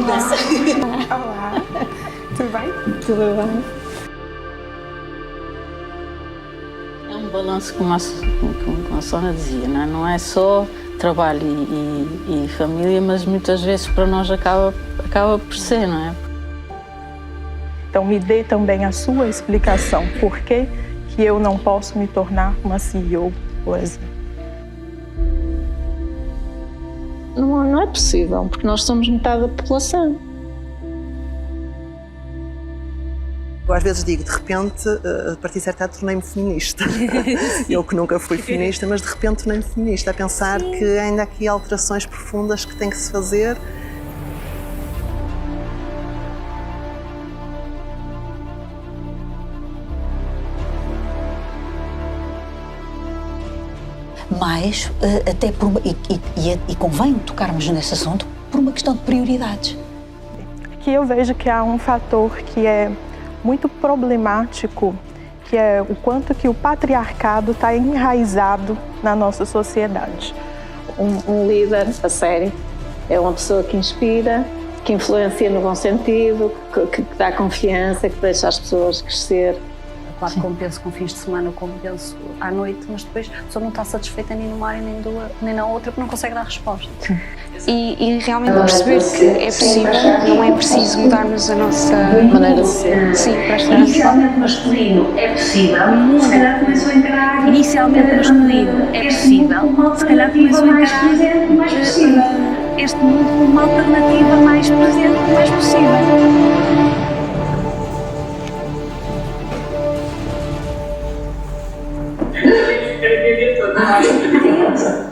mudança. Olá, tudo bem? Tudo bem? É um balanço, como a Sónia dizia, não é só trabalho e família, mas muitas vezes para nós acaba por ser, não é? Então me dê também a sua explicação. Por que eu não posso me tornar uma CEO, por exemplo? Não é possível, porque nós somos metade da população. Eu às vezes digo, de repente, a partir de certa idade tornei-me feminista. Eu que nunca fui feminista, mas de repente tornei-me feminista, a pensar que ainda há aqui alterações profundas que têm que se fazer. Mas, até por uma, e convém tocarmos nesse assunto por uma questão de prioridades. Aqui eu vejo que há um fator que é muito problemático, que é o quanto que o patriarcado está enraizado na nossa sociedade. Um líder, a sério, é uma pessoa que inspira, que influencia no bom sentido, que dá confiança, que deixa as pessoas crescer. Claro que compenso com fins de semana, compenso à noite, mas depois a pessoa não está satisfeita nem numa área nem na outra porque não consegue dar resposta. E realmente perceber que é possível, não é preciso mudarmos a nossa Maneira de ser. Sim, para estar Inicialmente masculino é possível, se calhar começou a encarar. Inicialmente masculino é possível, se calhar começou a encarar mais possível. este mundo como uma alternativa mais presente, mais possível.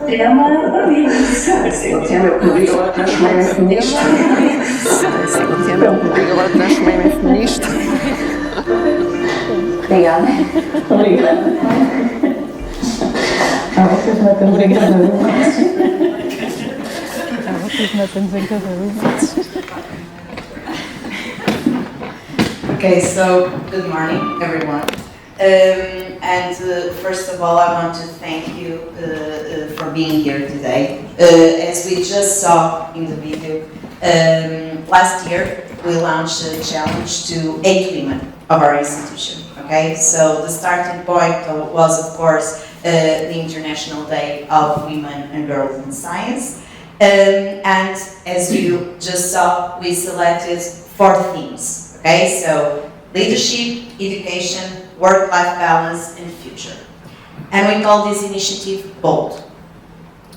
Tema eu comigo agora transformei-me em feminista. O tema eu comigo agora transformei-me em feminista. Obrigada. Obrigada. Vocês metem-nos em cada Vocês metem-nos em cada Okay, so good morning, everyone. First of all, I want to thank you for being here today. As we just saw in the video, last year we launched a challenge to 8 women of our institution. Okay, so the starting point was, of course, the International Day of Women and Girls in Science. And as you just saw, we selected 4 themes. Okay, so leadership, education, work-life balance, and future. And we call this initiative BOLD.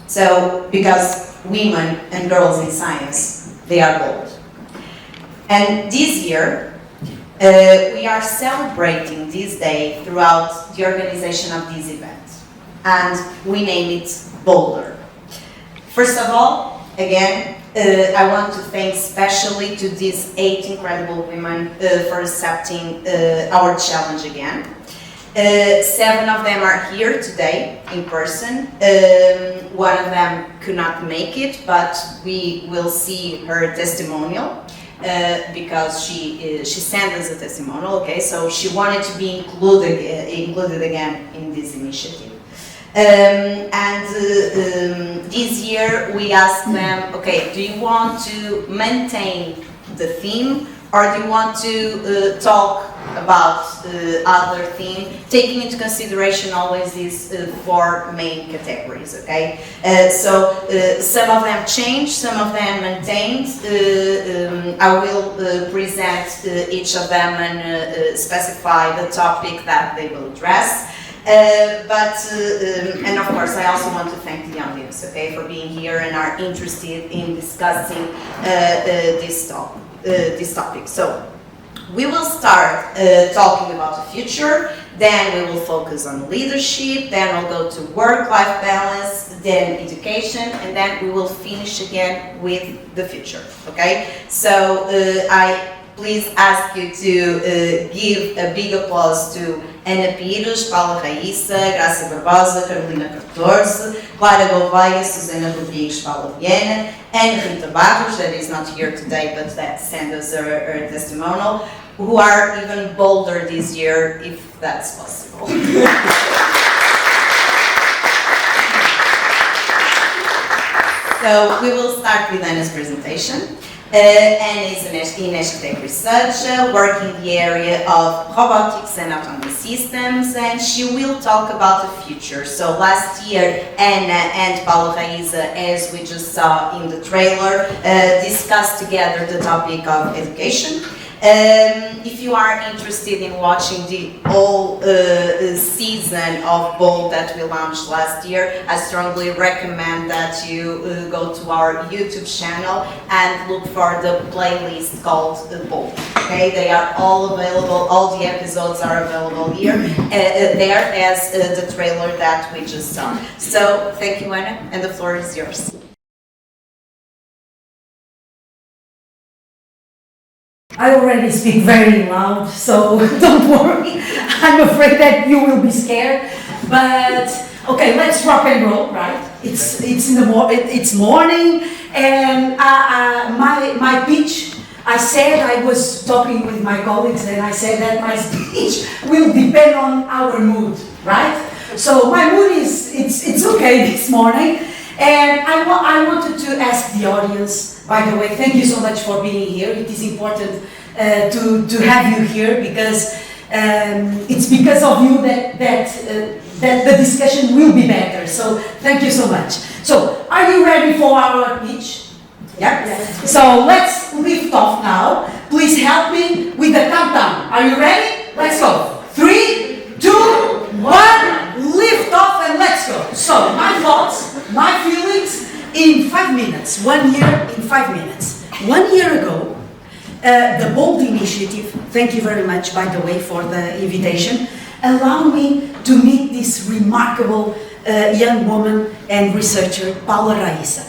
So, because women and girls in science, they are bold. And this year, we are celebrating this day throughout the organization of this event. And we name it Bolder. First of all, again, I want to thank especially to these 8 incredible women for accepting our challenge again. 7 of them are here today in person. One of them could not make it, but we will see her testimonial because she sent us a testimonial. Okay, so she wanted to be included again in this initiative. This year we asked them, okay, do you want to maintain the theme or do you want to talk about other theme, taking into consideration always these 4 main categories, okay? So some of them changed, some of them maintained. I will present each of them and specify the topic that they will address. And of course, I also want to thank the audience, okay, for being here and are interested in discussing this topic. So, we will start talking about the future, then we will focus on leadership, then we'll go to work-life balance, then education, and then we will finish again with the future, okay? So, I please ask you to give a big applause to Ana Pires, Paula Raíssa, Graça Barbosa, Carolina 14, Clara Gouveia, Susana Rodrigues, Paula Viana, Ana Rita Barros, that is not here today but that sent us her testimonial, who are even bolder this year, if that's possible. So we will start with Anna's presentation. and is an INESC TEC researcher working in the area of robotics and autonomous systems, and she will talk about the future. So last year, Anna and Paulo Raiza, as we just saw in the trailer, discussed together the topic of education. If you are interested in watching the whole season of Bold that we launched last year, I strongly recommend that you go to our YouTube channel and look for the playlist called Bold. Okay, they are all available, all the episodes are available here, there as the trailer that we just saw. So thank you, Anna, and the floor is yours. I already speak very loud, so don't worry. I'm afraid that you will be scared. But okay, let's rock and roll, right? It's morning, and my pitch. I said I was talking with my colleagues, and I said that my speech will depend on our mood, right? So my mood is it's okay this morning, and I wanted to ask the audience. By the way, thank you so much for being here. It is important to have you here because it's because of you that the discussion will be better. So thank you so much. So are you ready for our pitch? Yeah? Yes. So let's lift off now. Please help me with the countdown. Are you ready? Let's go. 3, 2, 1. Lift off and let's go. So my thoughts, my feelings, in 5 minutes, 1 year in 5 minutes. 1 year ago, the Bold Initiative, thank you very much, by the way, for the invitation, allowed me to meet this remarkable young woman and researcher, Paula Raiza.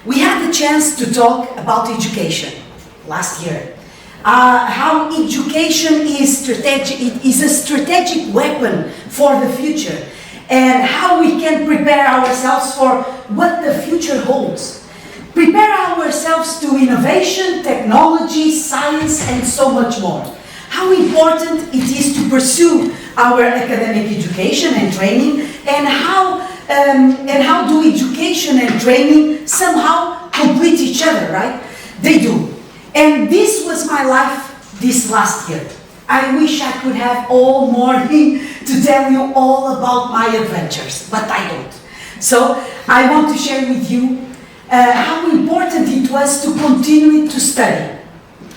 We had the chance to talk about education last year. How education is a strategic weapon for the future, and how we can prepare ourselves for what the future holds. Prepare ourselves to innovation, technology, science, and so much more. How important it is to pursue our academic education and training, and how do education and training somehow complete each other, right? They do. And this was my life this last year. I wish I could have all morning to tell you all about my adventures, but I don't. So I want to share with you how important it was to continue to study.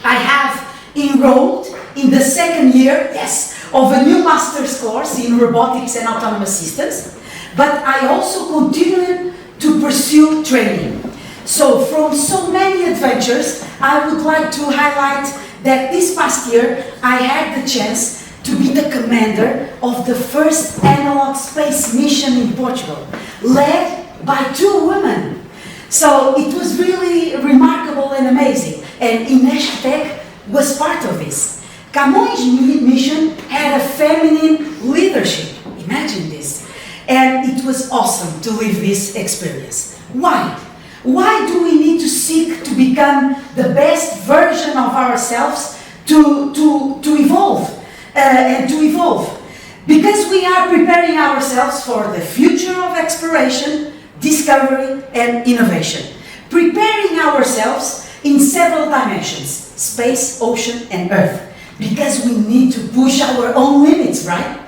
I have enrolled in the second year, yes, of a new master's course in robotics and autonomous systems, but I also continued to pursue training. So from so many adventures, I would like to highlight that this past year I had the chance to be the commander of the first analog space mission in Portugal, led by 2 women. So it was really remarkable and amazing, and INESC TEC was part of this. Camões' mission had a feminine leadership, imagine this, and it was awesome to live this experience. Why? Why do we need to seek to become the best version of ourselves to evolve and to evolve? Because we are preparing ourselves for the future of exploration, discovery and innovation. Preparing ourselves in several dimensions, space, ocean and earth. Because we need to push our own limits, right?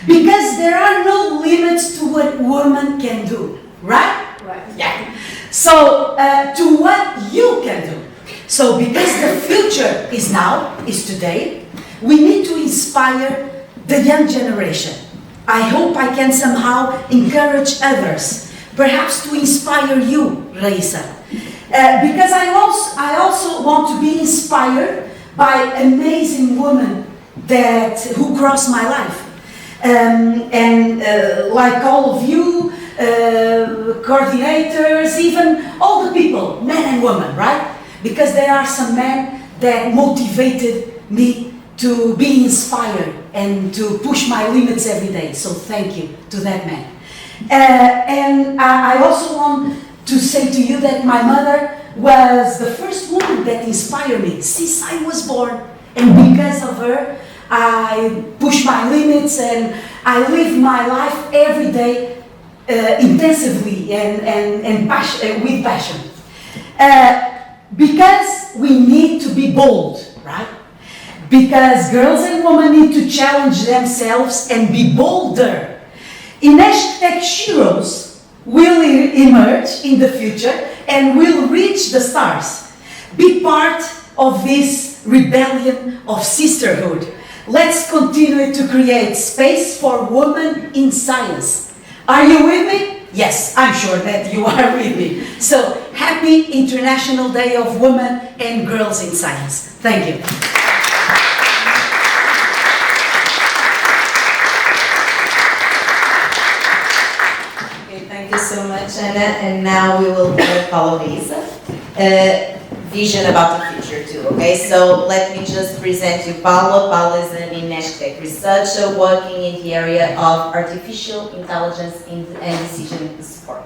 Because there are no limits to what women can do, right? Right. Yeah. So, to what you can do. So, because the future is now, is today, we need to inspire the young generation. I hope I can somehow encourage others, perhaps to inspire you, Raiza. Because I also want to be inspired by amazing women who crossed my life. Like all of you, coordinators, even all the people, men and women, right? Because there are some men that motivated me to be inspired and to push my limits every day. So thank you to that man. And I also want to say to you that my mother was the first woman that inspired me since I was born. And because of her, I push my limits and I live my life every day intensively and with passion. Because we need to be bold, right? Because girls and women need to challenge themselves and be bolder. INESC TEC heroes will emerge in the future and will reach the stars. Be part of this rebellion of sisterhood. Let's continue to create space for women in science. Are you with me? Yes, I'm sure that you are with me. So, happy International Day of Women and Girls in Science. Thank you. Okay, thank you so much, Anna. And now we will follow Lisa. Vision about the future too, okay? So let me just present you Paula. Paula is an INESC TEC researcher working in the area of artificial intelligence and decision support.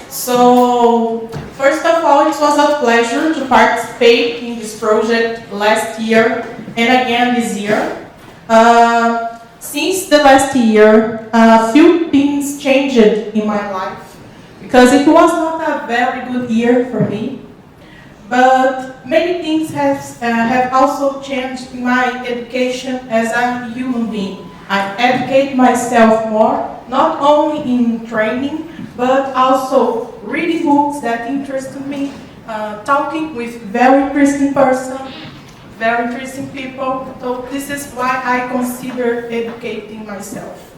So, first of all, it was a pleasure to participate in this project last year and again this year. Since the last year, a few things changed in my life because it was not a very good year for me. But many things have also changed in my education as a human being. I educate myself more, not only in training, but also reading books that interest me, talking with very interesting person, very interesting people. So this is why I consider educating myself.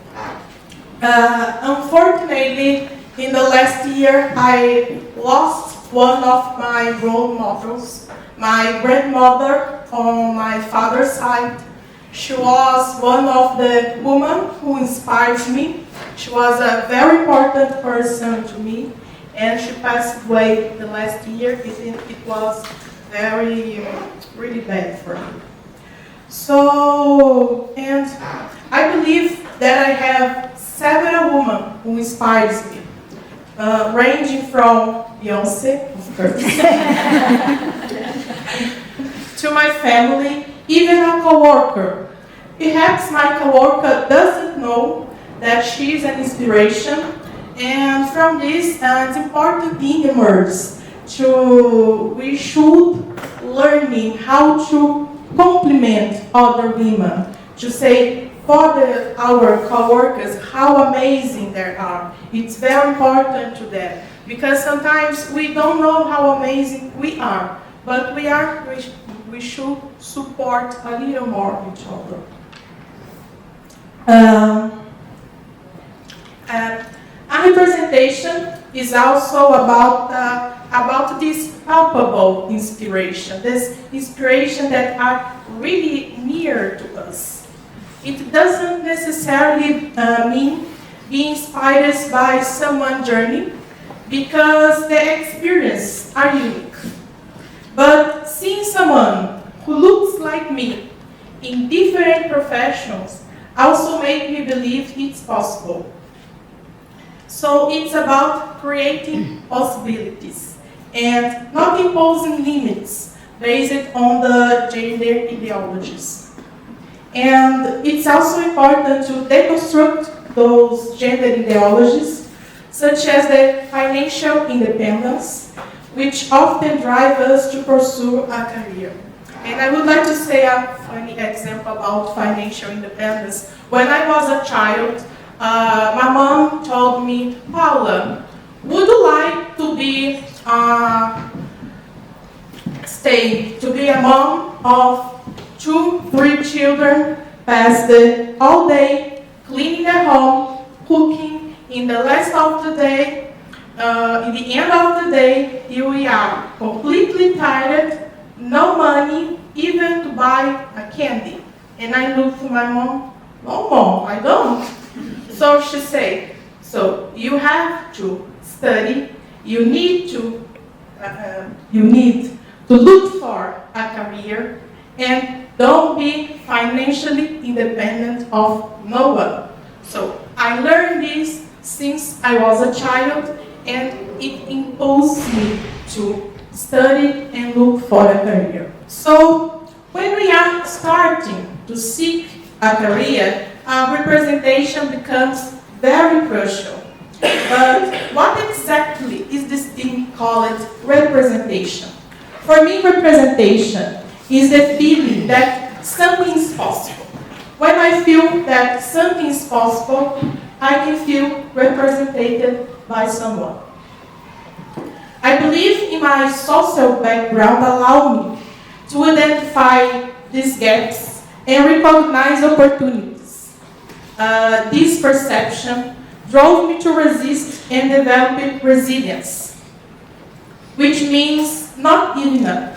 Unfortunately, in the last year, I lost one of my role models, my grandmother on my father's side. She was one of the women who inspired me. She was a very important person to me, and she passed away the last year. It was really bad for me. So, and I believe that I have several women who inspires me, ranging from Beyonce, of course, to my family, even a coworker. Perhaps my coworker doesn't know that she is an inspiration, and from this, an important thing emerges. We should learning how to compliment other women, to say for our coworkers how amazing they are. It's very important to them because sometimes we don't know how amazing we are, but we should support a little more each other. Our presentation is also about this palpable inspiration, this inspiration that are really near to us. It doesn't necessarily mean being inspired by someone's journey, because the experiences are unique. But seeing someone who looks like me in different professions also makes me believe it's possible. So it's about creating possibilities and not imposing limits based on the gender ideologies. And it's also important to deconstruct those gender ideologies, such as the financial independence, which often drive us to pursue a career. And I would like to say a funny example about financial independence. When I was a child, my mom told me, Paula, would you like to be a mom of 2-3 children, pass all day cleaning their home, cooking, in the rest of the day, in the end of the day, you are completely tired, no money, even to buy a candy. And I looked to my mom, no mom, I don't. So she said, so you have to study, you need to look for a career, and don't be financially independent of no one. So I learned this since I was a child, and it imposed me to study and look for a career. So when we are starting to seek a career, representation becomes very crucial. But what exactly is this thing called representation? For me, representation is the feeling that something is possible. When I feel that something is possible, I can feel represented by someone. I believe in my social background allow me to identify these gaps and recognize opportunities. This perception drove me to resist and develop resilience, which means not giving up.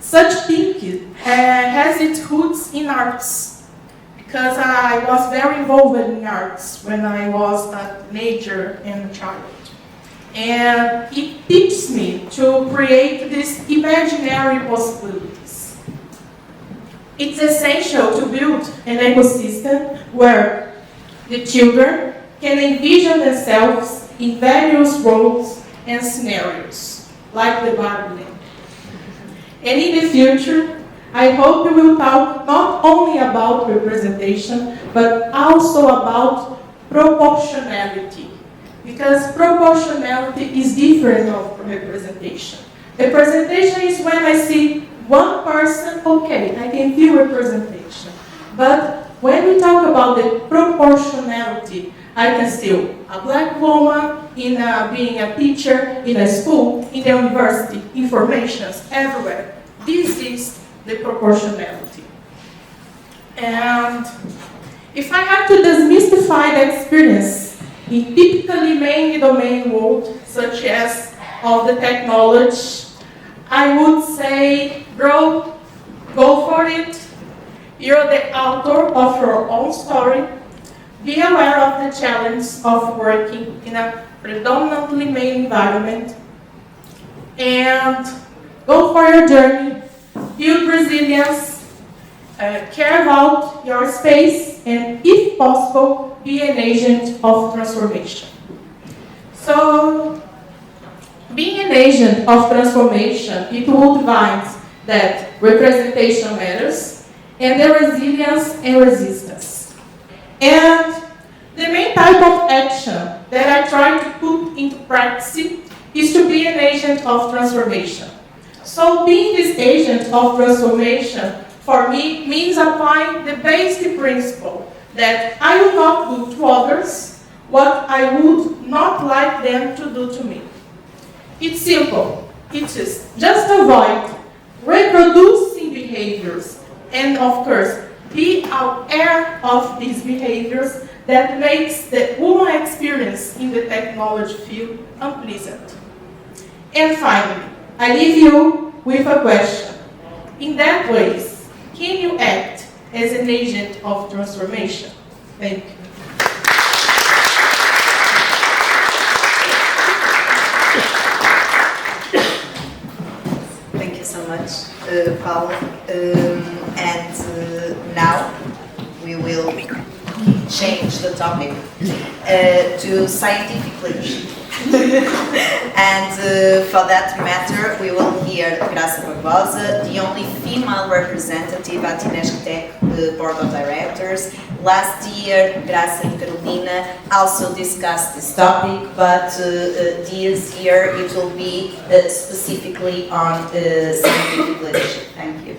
Such thinking has its roots in arts, because I was very involved in arts when I was a teenager and a child. And it teaches me to create these imaginary possibilities. It's essential to build an ecosystem where the children can envision themselves in various roles and scenarios, like the Barbie. And in the future, I hope we will talk not only about representation, but also about proportionality. Because proportionality is different of representation. Representation is when I see one person, okay, I can feel representation. But when we talk about the proportionality, I can see a black woman being a teacher in a school, in the university, informations everywhere. This is the proportionality. And if I have to demystify the experience in typically many domain world, such as of the technology, I would say, bro, go for it. You're the author of your own story. Be aware of the challenge of working in a predominantly male environment. And go for your journey. Build resilience. Care about your space. And if possible, be an agent of transformation. So, being an agent of transformation, it would find that representation matters, and the resilience and resistance. And the main type of action that I try to put into practice is to be an agent of transformation. So being this agent of transformation, for me, means applying the basic principle that I will not do to others what I would not like them to do to me. It's simple. It is just avoid reproducing behaviors and, of course, be aware of these behaviors that makes the human experience in the technology field unpleasant. And finally, I leave you with a question. In that ways, can you act as an agent of transformation? Thank you. Thank you so much, Paula. Now we will change the topic to scientific leadership. And for that matter, we will hear Graça Barbosa, the only female representative at INESC TEC Board of Directors. Last year, Graça and Carolina also discussed this topic, but this year it will be specifically on scientific leadership. Thank you.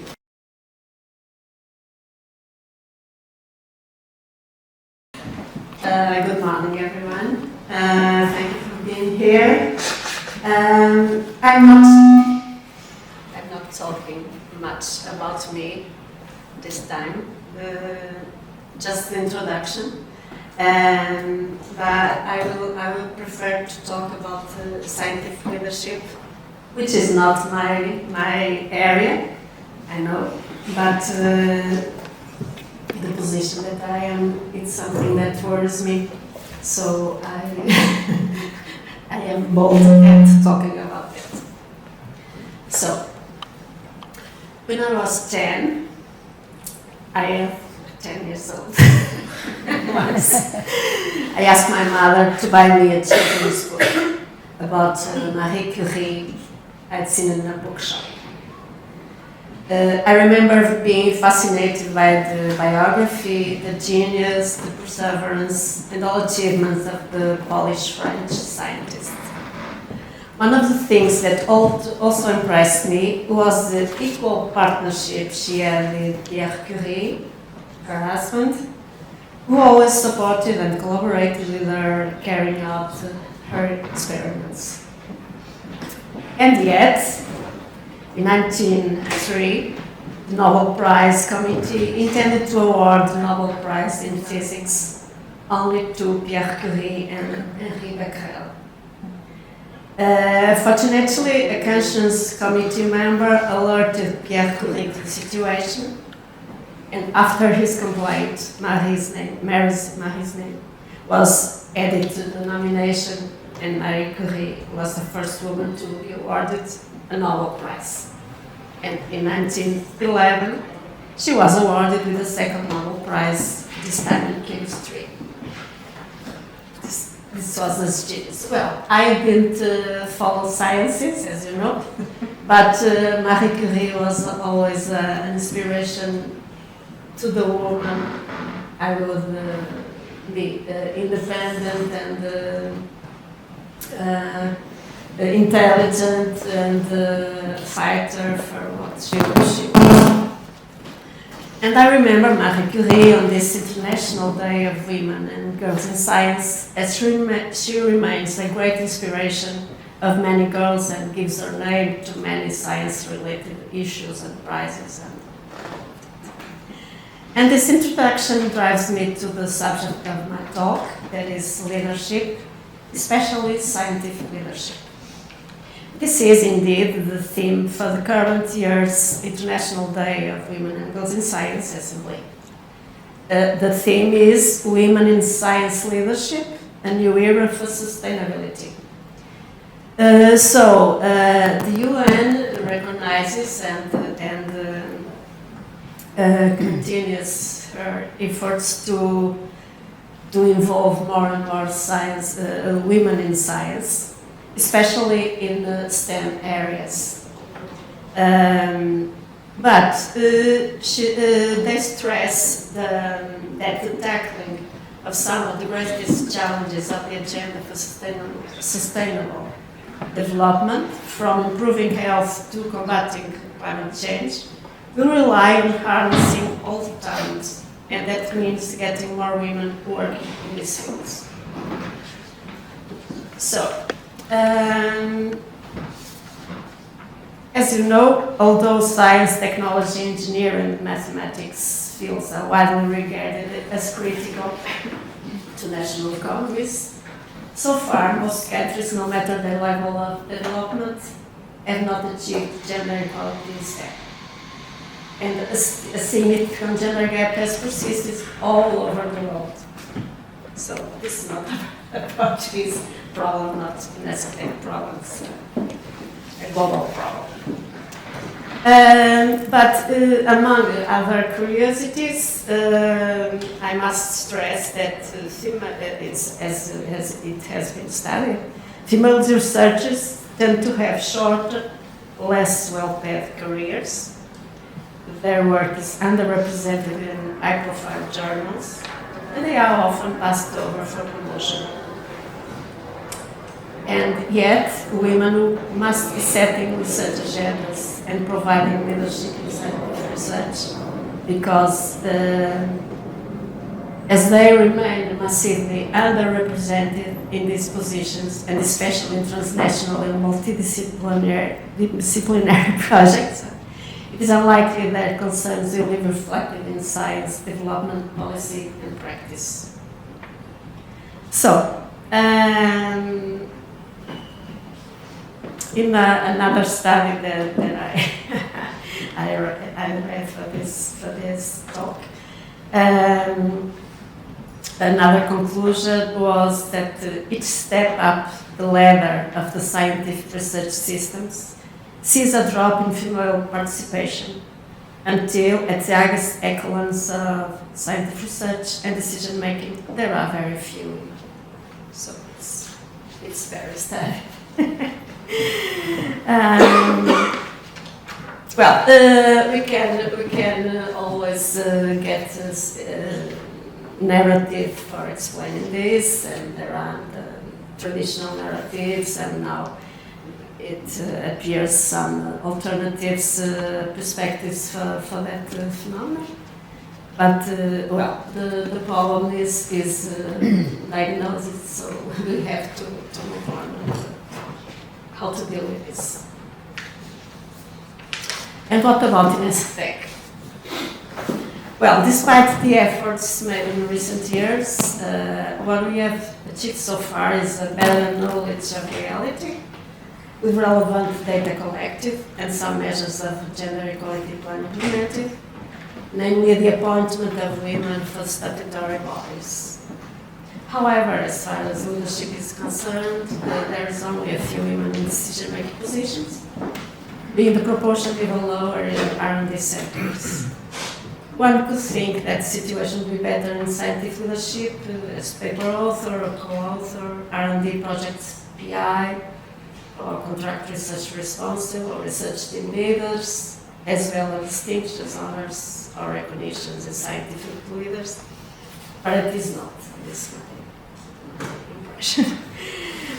Good morning, everyone. Thank you for being here. I'm not talking much about me this time, just the introduction. But I will prefer to talk about scientific leadership, which is not my area, I know, but the position that I am, it's something that worries me, so I am bold at talking about it. So, when I was 10, I am 10 years old, once, I asked my mother to buy me a children's book about Marie Curie I'd seen in a bookshop. I remember being fascinated by the biography, the genius, the perseverance, and all achievements of the Polish-French scientist. One of the things that also impressed me was the equal partnership she had with Pierre Curie, her husband, who always supported and collaborated with her carrying out her experiments. And yet, in 1903, the Nobel Prize Committee intended to award the Nobel Prize in Physics only to Pierre Curie and Henri Becquerel. Fortunately, a conscience committee member alerted Pierre Curie to the situation, and after his complaint, Marie's name was added to the nomination, and Marie Curie was the first woman to be awarded a Nobel Prize. And in 1911, she was awarded with the second Nobel Prize, this time in chemistry. This was a genius. Well, I didn't follow sciences, as you know, but Marie Curie was always an inspiration to the woman. I would be independent and intelligent and fighter for what she was. And I remember Marie Curie on this International Day of Women and Girls in Science, as she remains a great inspiration of many girls and gives her name to many science-related issues and prizes. And this introduction drives me to the subject of my talk, that is leadership, especially scientific leadership. This is indeed the theme for the current year's International Day of Women and Girls in Science Assembly. The theme is Women in Science Leadership, a New Era for Sustainability. The UN recognizes and continues her efforts to involve more and more science, women in science, especially in the STEM areas. But they stress that the tackling of some of the greatest challenges of the agenda for sustainable development, from improving health to combating climate change, will rely on harnessing all the talents, and that means getting more women working in these fields. So, as you know, although science, technology, engineering, and mathematics fields are widely regarded as critical to national economies, so far most countries, no matter their level of development, have not achieved gender equality in STEM. And a significant gender gap has persisted all over the world. So this is not a Portuguese problem, not an INESC TEC problem, it's a global problem. But among other curiosities, I must stress that as it has been studied, female researchers tend to have shorter, less well-paid careers. Their work is underrepresented in high-profile journals, and they are often passed over for promotion. And yet, women must be setting research agendas and providing leadership in scientific research, because as they remain massively underrepresented in these positions, and especially in transnational and multidisciplinary projects, it is unlikely their concerns will be reflected in science, development, policy, and practice. So, in another study that I read for this talk, another conclusion was that each step up the ladder of the scientific research systems sees a drop in female participation until, at the highest echelons of scientific research and decision making, there are very few. So it's very sad. Well, we can always get narrative for explaining this, and there are the traditional narratives, and now it appears some alternatives, perspectives for that phenomenon. But well, the problem is diagnosis, so we have to move on and how to deal with this. And what about INESC TEC? Well, despite the efforts made in recent years, what we have achieved so far is a better knowledge of reality, with relevant data collected and some measures of gender equality plan implemented, namely the appointment of women for statutory bodies. However, as far as leadership is concerned, there is only a few women in decision-making positions, being the proportion even lower in R&D sectors. One could think that the situation would be better in scientific leadership, as paper author or co-author, R&D projects PI, or contract research responsible, or research team leaders, as well as distinctions, honors, or recognitions as scientific leaders. But it is not this my impression.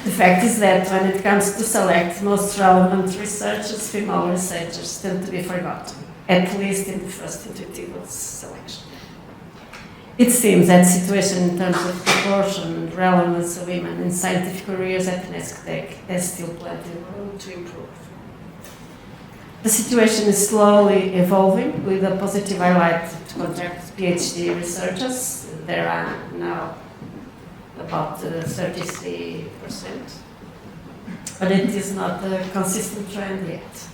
The fact is that when it comes to select most relevant researchers, female researchers tend to be forgotten, at least in the first intuitive selection. It seems that the situation in terms of proportion and relevance of women in scientific careers at INESC TEC has still plenty of room to improve. The situation is slowly evolving, with a positive highlight to contract PhD researchers. There are now about 33%, but it is not a consistent trend yet.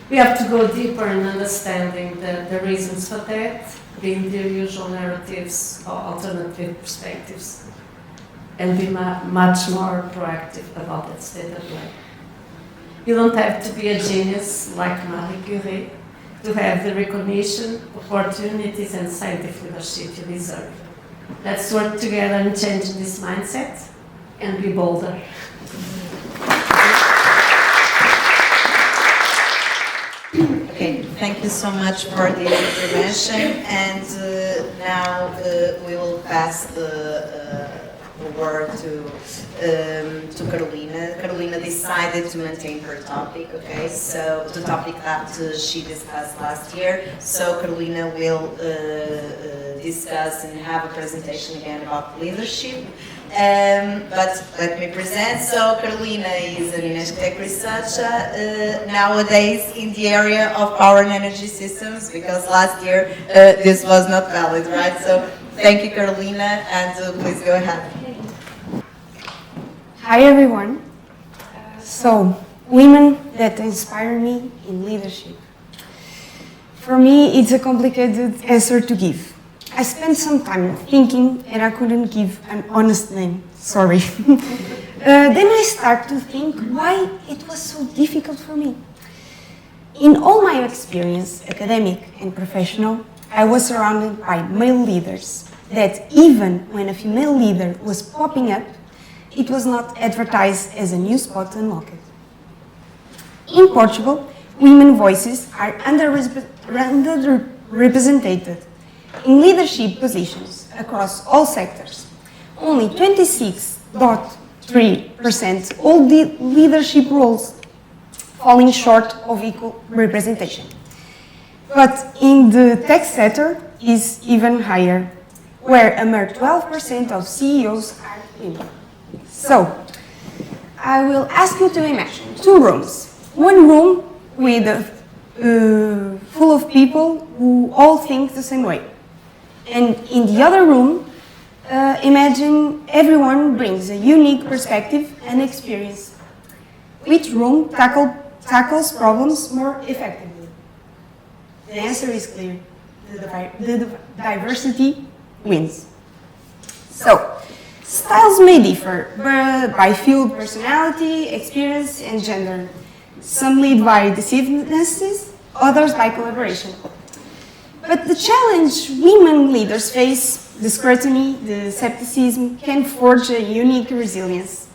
We have to go deeper in understanding the reasons for that, being the usual narratives or alternative perspectives, and be much more proactive about that state of play. You don't have to be a genius like Marie Curie to have the recognition, opportunities, and scientific leadership you deserve. Let's work together and change this mindset and be bolder. Okay, thank you so much for this intervention, and now we will pass the word to Carolina. Carolina decided to maintain her topic, okay, so the topic that she discussed last year, so Carolina will discuss and have a presentation again about leadership. But let me present. So Carolina is an INESC TEC researcher nowadays in the area of power and energy systems, because last year this was not valid, right? So thank you, Carolina, and please go ahead. Hi everyone. So, women that inspire me in leadership. For me, it's a complicated answer to give. I spent some time thinking and I couldn't give an honest name, sorry. Then I started to think why it was so difficult for me. In all my experience, academic and professional, I was surrounded by male leaders that even when a female leader was popping up, it was not advertised as a new spot to unlock it. In Portugal, women voices are underrepresented in leadership positions across all sectors. Only 26.3% hold the leadership roles, falling short of equal representation. But in the tech sector is even higher, where a mere 12% of CEOs are women. So, I will ask you to imagine two rooms. One room with full of people who all think the same way. And in the other room, imagine everyone brings a unique perspective and experience. Which room tackles problems more effectively? The answer is clear. The diversity wins. So, styles may differ by field, personality, experience, and gender. Some lead by decisiveness, others by collaboration. But the challenge women leaders face, the scrutiny, the skepticism, can forge a unique resilience.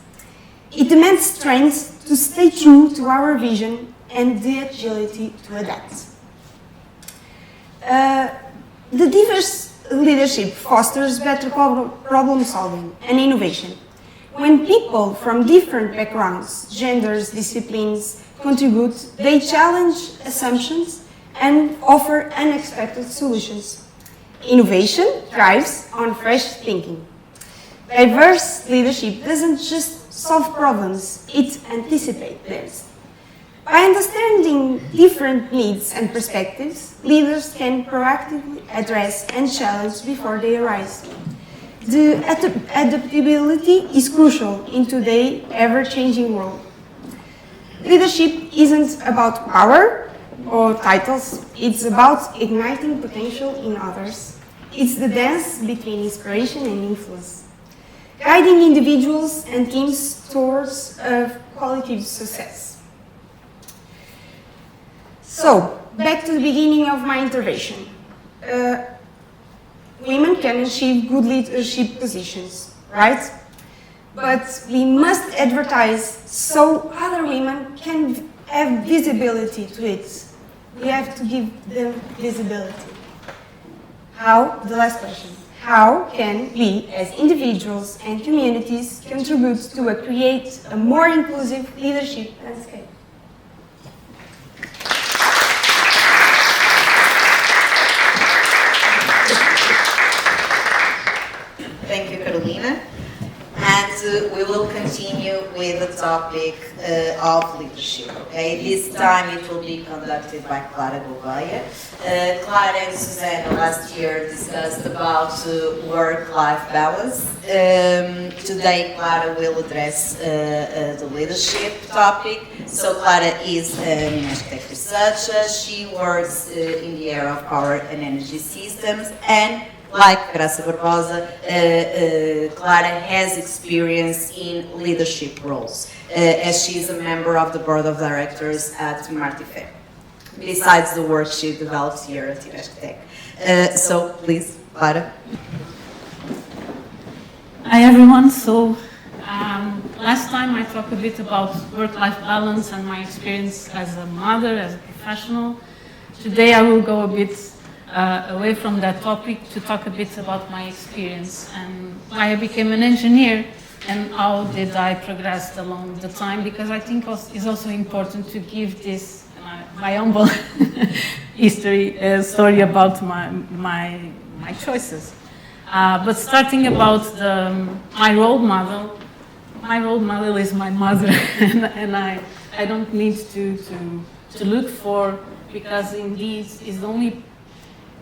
It demands strength to stay true to our vision and the agility to adapt. The diverse leadership fosters better problem solving and innovation. When people from different backgrounds, genders, disciplines contribute, they challenge assumptions and offer unexpected solutions. Innovation thrives on fresh thinking. Diverse leadership doesn't just solve problems, it anticipates them. By understanding different needs and perspectives, leaders can proactively address and challenge before they arise. The adaptability is crucial in today's ever-changing world. Leadership isn't about power or titles, it's about igniting potential in others. It's the dance between inspiration and influence, guiding individuals and teams towards quality success. So, back to the beginning of my intervention. Women can achieve good leadership positions, right? But we must advertise so other women can have visibility to it. We have to give them visibility. How? The last question. How can we, as individuals and communities, contribute to create a more inclusive leadership landscape? Thank you, Carolina. And we will continue with the topic of leadership. Okay, this time it will be conducted by Clara Gouveia. Clara and Susanna last year discussed about work-life balance. Today, Clara will address the leadership topic. So Clara is an INESC TEC researcher. She works in the area of power and energy systems, and like Graça Barbosa, Clara has experience in leadership roles, as she is a member of the board of directors at Martife, besides the work she develops here at INESC TEC. So, please, Clara. Hi, everyone. So, last time I talked a bit about work-life balance and my experience as a mother, as a professional. Today I will go a bit away from that topic to talk a bit about my experience and why I became an engineer and how did I progress along the time, because I think it's also important to give this my humble story about my choices. But starting about my role model is my mother, and I don't need to look for, because indeed is the only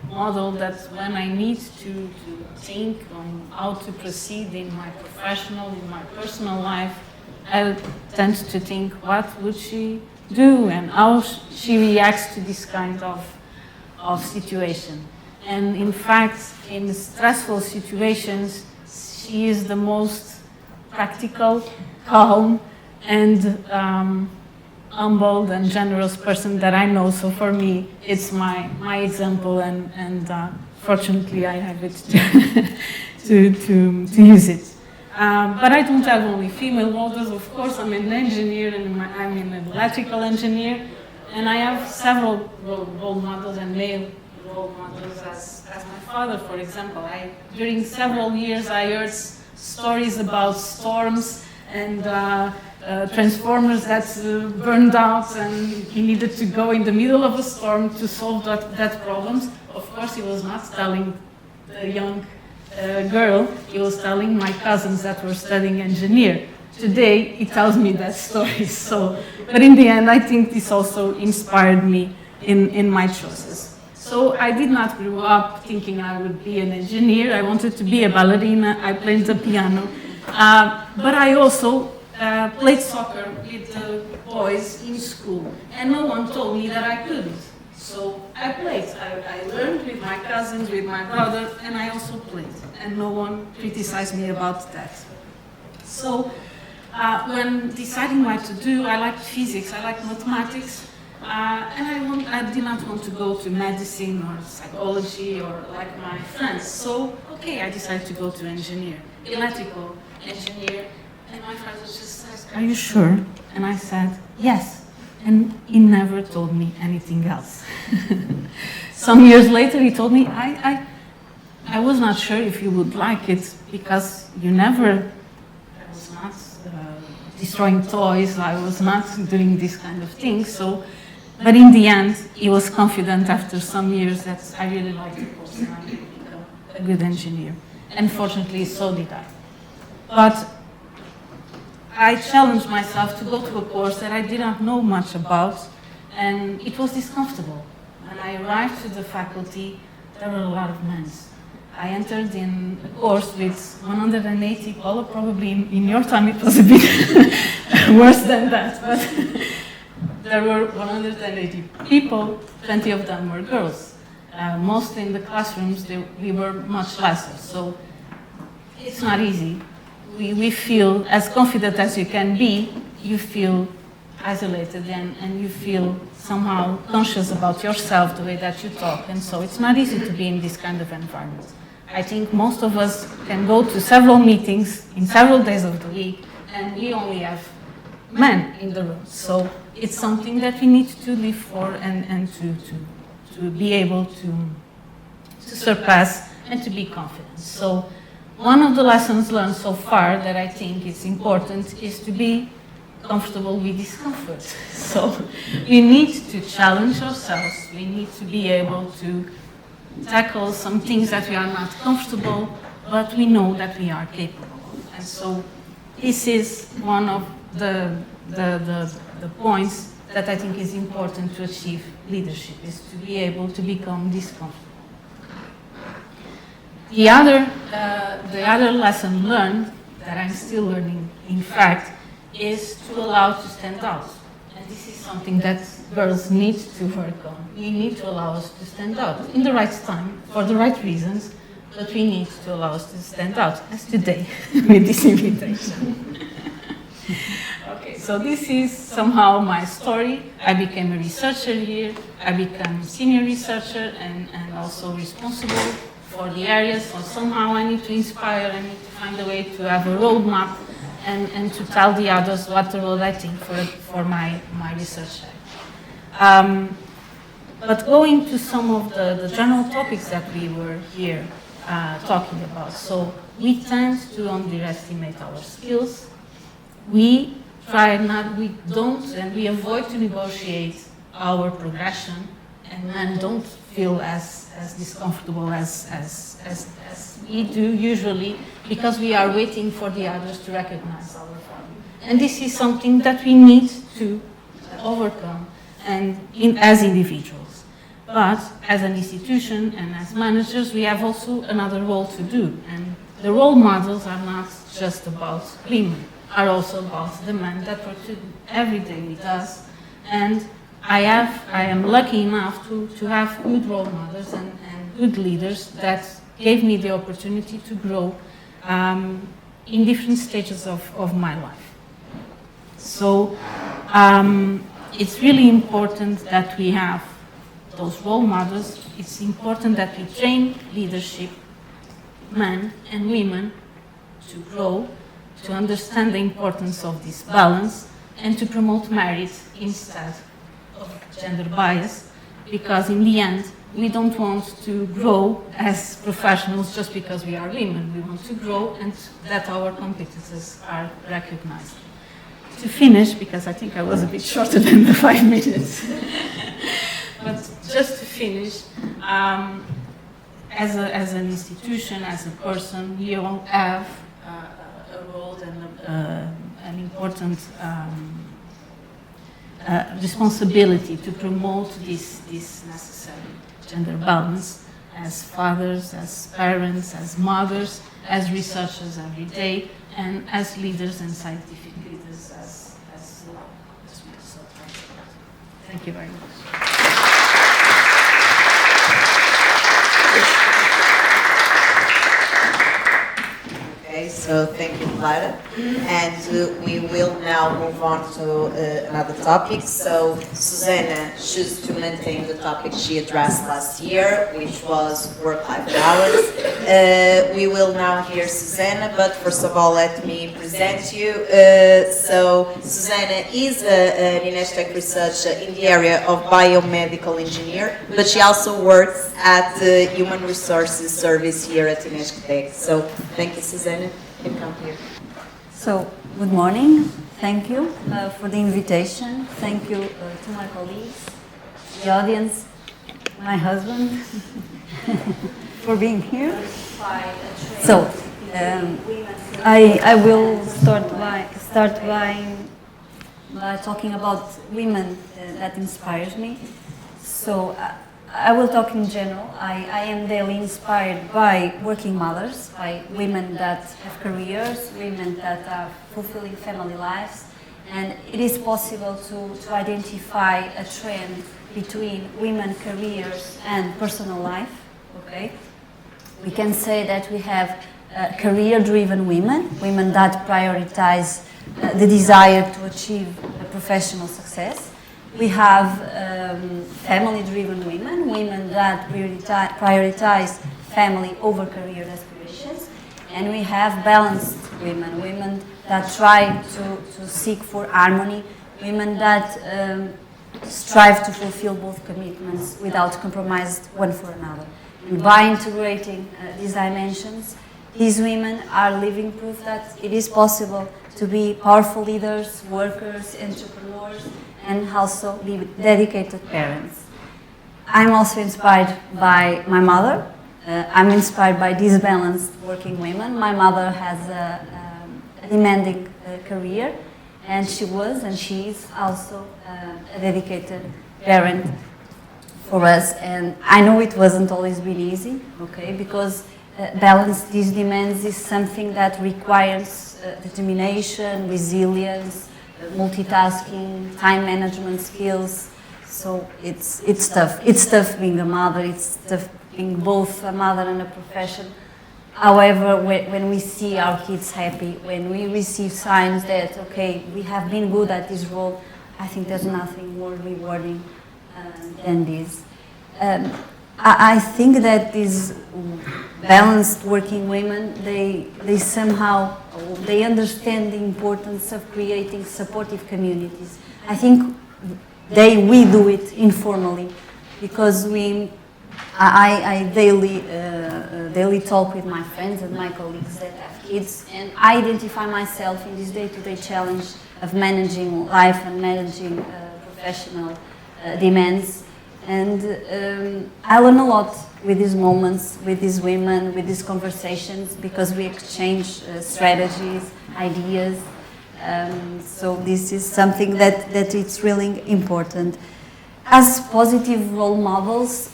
model that when I need to think on how to proceed in my professional, in my personal life, I tend to think what would she do and how she reacts to this kind of situation. And in fact, in stressful situations, she is the most practical, calm, and humble and generous person that I know. So for me, it's my example, and fortunately I have it to use it. But I don't have only female models, of course. I'm an engineer, and I'm an electrical engineer, and I have several role models and male role models as my father, for example. During several years I heard stories about storms and transformers that burned out, and he needed to go in the middle of a storm to solve that problem. Of course, he was not telling the young girl, he was telling my cousins that were studying engineer. Today, he tells me that story. But in the end, I think this also inspired me in my choices. So I did not grow up thinking I would be an engineer. I wanted to be a ballerina. I played the piano. But I also played soccer with the boys in school, and no one told me that I couldn't. So I played. I learned with my cousins, with my brother, and I also played, and no one criticized me about that. So when deciding what to do, I liked physics, I liked mathematics, and I did not want to go to medicine or psychology or like my friends. So, okay, I decided to go to electrical engineer. And my father just said, "Are you sure?" And I said, "Yes." And he never told me anything else. Some years later, he told me, I was not sure if you would like it because you never, I was not destroying toys, I was not doing this kind of thing. So, but in the end, he was confident after some years that I really liked the course and I would become a good engineer. And fortunately, so did I. But I challenged myself to go to a course that I didn't know much about, and it was discomfortable. When I arrived to the faculty, there were a lot of men. I entered in a course with 180 people, probably in your time it was a bit worse than that, but there were 180 people, 20 of them were girls. Mostly in the classrooms, we were much lesser, so it's not easy. We feel, as confident as you can be, you feel isolated and you feel somehow conscious about yourself, the way that you talk, and so it's not easy to be in this kind of environment. I think most of us can go to several meetings in several days of the week, and we only have men in the room. So it's something that we need to live for and to be able to surpass and to be confident. So one of the lessons learned so far that I think is important is to be comfortable with discomfort. So we need to challenge ourselves. We need to be able to tackle some things that we are not comfortable, but we know that we are capable. And so this is one of the points that I think is important to achieve leadership, is to be able to become discomfortable. The other lesson learned, that I'm still learning, in fact, is to allow to stand out. And this is something that girls need to work on. We need to allow us to stand out in the right time, for the right reasons, but we need to allow us to stand out, as today, with this invitation. Okay, so this is somehow my story. I became a researcher here. I became a senior researcher and also responsible for the area. So somehow I need to inspire, I need to find a way to have a roadmap and to tell the others what the road I think for my research area. But going to some of the general topics that we were here talking about. So we tend to underestimate our skills. We don't, and we avoid to negotiate our progression, and men don't feel as discomfortable as we do usually, because we are waiting for the others to recognize our value. And this is something that we need to overcome as individuals. But as an institution and as managers, we have also another role to do. And the role models are not just about women, are also about the men that work every day with us. And I am lucky enough to have good role models and good leaders that gave me the opportunity to grow in different stages of my life. So it's really important that we have those role models. It's important that we train leadership, men and women, to grow, to understand the importance of this balance, and to promote merit instead of gender bias, because in the end, we don't want to grow as professionals just because we are women. We want to grow and that our competences are recognized. To finish, because I think I was a bit shorter than the 5 minutes, but just to finish, as an institution, as a person, we all have a role and an important responsibility to promote this necessary gender balance as fathers, as parents, as mothers, as researchers every day, and as leaders and scientific leaders as well. So, thank you very much. Okay, So thank you, Clara. And we will now move on to another topic. So Susanna chose to maintain the topic she addressed last year, which was work-life balance. We will now hear Susanna, but first of all, let me present you. So Susanna is an INESC TEC researcher in the area of biomedical engineer, but she also works at the Human Resources Service here at INESC TEC. So thank you, Susanna. You can come here. So, good morning. Thank you for the invitation. Thank you to my colleagues, the audience, my husband, for being here. So, I will start by talking about women that inspires me. So, I will talk in general. I am daily inspired by working mothers, by women that have careers, women that are fulfilling family lives, and it is possible to identify a trend between women careers and personal life. Okay, we can say that we have career-driven women, women that prioritize the desire to achieve a professional success. We have family-driven women, women that prioritize family over career aspirations. And we have balanced women, women that try to seek for harmony, women that strive to fulfill both commitments without compromise one for another. And by integrating these dimensions, these women are living proof that it is possible to be powerful leaders, workers, entrepreneurs, and also be dedicated parents. I'm also inspired by my mother. I'm inspired by these balanced working women. My mother has a demanding career, and she was and she is also a dedicated parent for us. And I know it wasn't always been easy, okay, because balance these demands is something that requires determination, resilience, multitasking, time management skills. So it's tough. It's tough being a mother. It's tough being both a mother and a profession. However, when we see our kids happy, when we receive signs that, okay, we have been good at this role, I think there's nothing more rewarding than this. I think that these balanced working women, they somehow, they understand the importance of creating supportive communities. I think we do it informally because I daily talk with my friends and my colleagues that have kids, and I identify myself in this day-to-day challenge of managing life and managing professional demands. And I learn a lot with these moments, with these women, with these conversations, because we exchange strategies, ideas. So this is something that it's really important. As positive role models,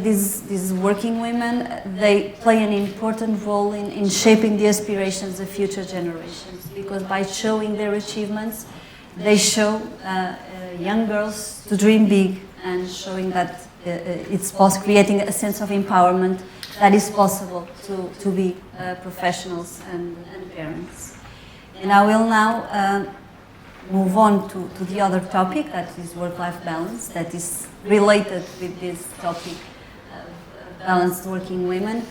these working women, they play an important role in shaping the aspirations of future generations, because by showing their achievements, they show young girls to dream big, and showing that it's possible, creating a sense of empowerment that is possible to be professionals and parents. And I will now move on to the other topic, that is work-life balance, that is related with this topic of balanced working women.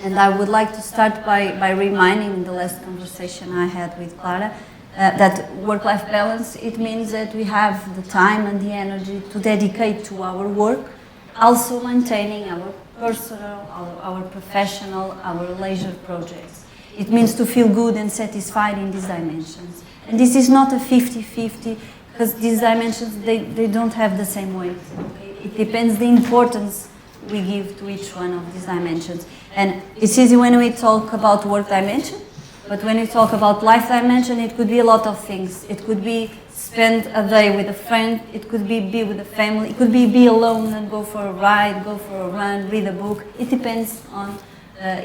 And I would like to start by reminding the last conversation I had with Clara, that work-life balance, it means that we have the time and the energy to dedicate to our work, also maintaining our personal, our professional, our leisure projects. It means to feel good and satisfied in these dimensions. And this is not a 50-50, because these dimensions, they don't have the same weight. Okay? It depends the importance we give to each one of these dimensions. And it's easy when we talk about work dimension, but when we talk about life dimension, it could be a lot of things. It could be spend a day with a friend, it could be with a family, it could be alone and go for a ride, go for a run, read a book. It depends on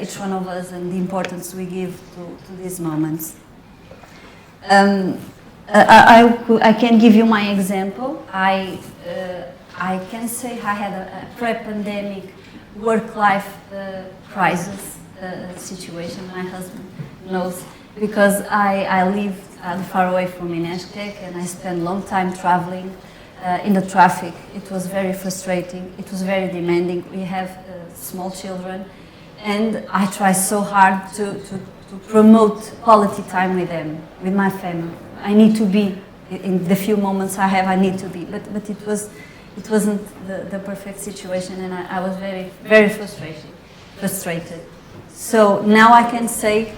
each one of us and the importance we give to these moments. I can give you my example. I can say I had a pre-pandemic work-life crisis situation. My husband knows, because I live far away from INESC TEC, and I spend a long time traveling in the traffic. It was very frustrating. It was very demanding. We have small children, and I try so hard to promote quality time with them, with my family. I need to be, in the few moments I have, I need to be, but it wasn't the perfect situation, and I was very, very frustrated. So now I can say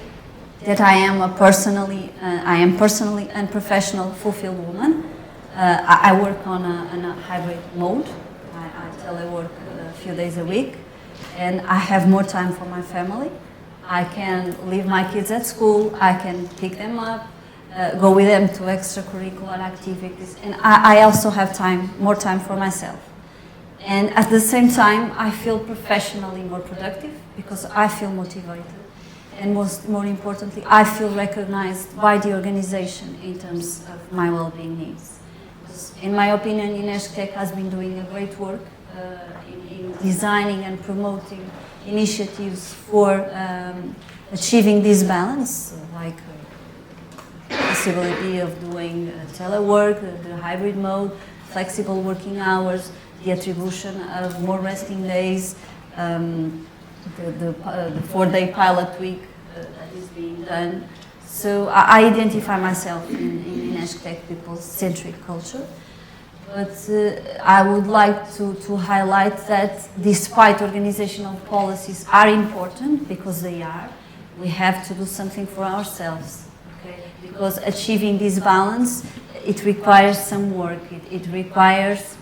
that I am personally and professional fulfilled woman. I work on a hybrid mode. I telework a few days a week, and I have more time for my family. I can leave my kids at school, I can pick them up, go with them to extracurricular activities, and I also have more time for myself. And at the same time, I feel professionally more productive because I feel motivated. And more importantly, I feel recognized by the organization in terms of my well-being needs. In my opinion, INESC TEC has been doing a great work in designing and promoting initiatives for achieving this balance, like possibility of doing telework, the hybrid mode, flexible working hours, the attribution of more resting days, the 4-day pilot week that is being done. So I identify myself in INESC TEC people-centric culture. But I would like to highlight that despite organizational policies are important, because they are, we have to do something for ourselves. Okay? Because achieving this balance, it requires some work. It requires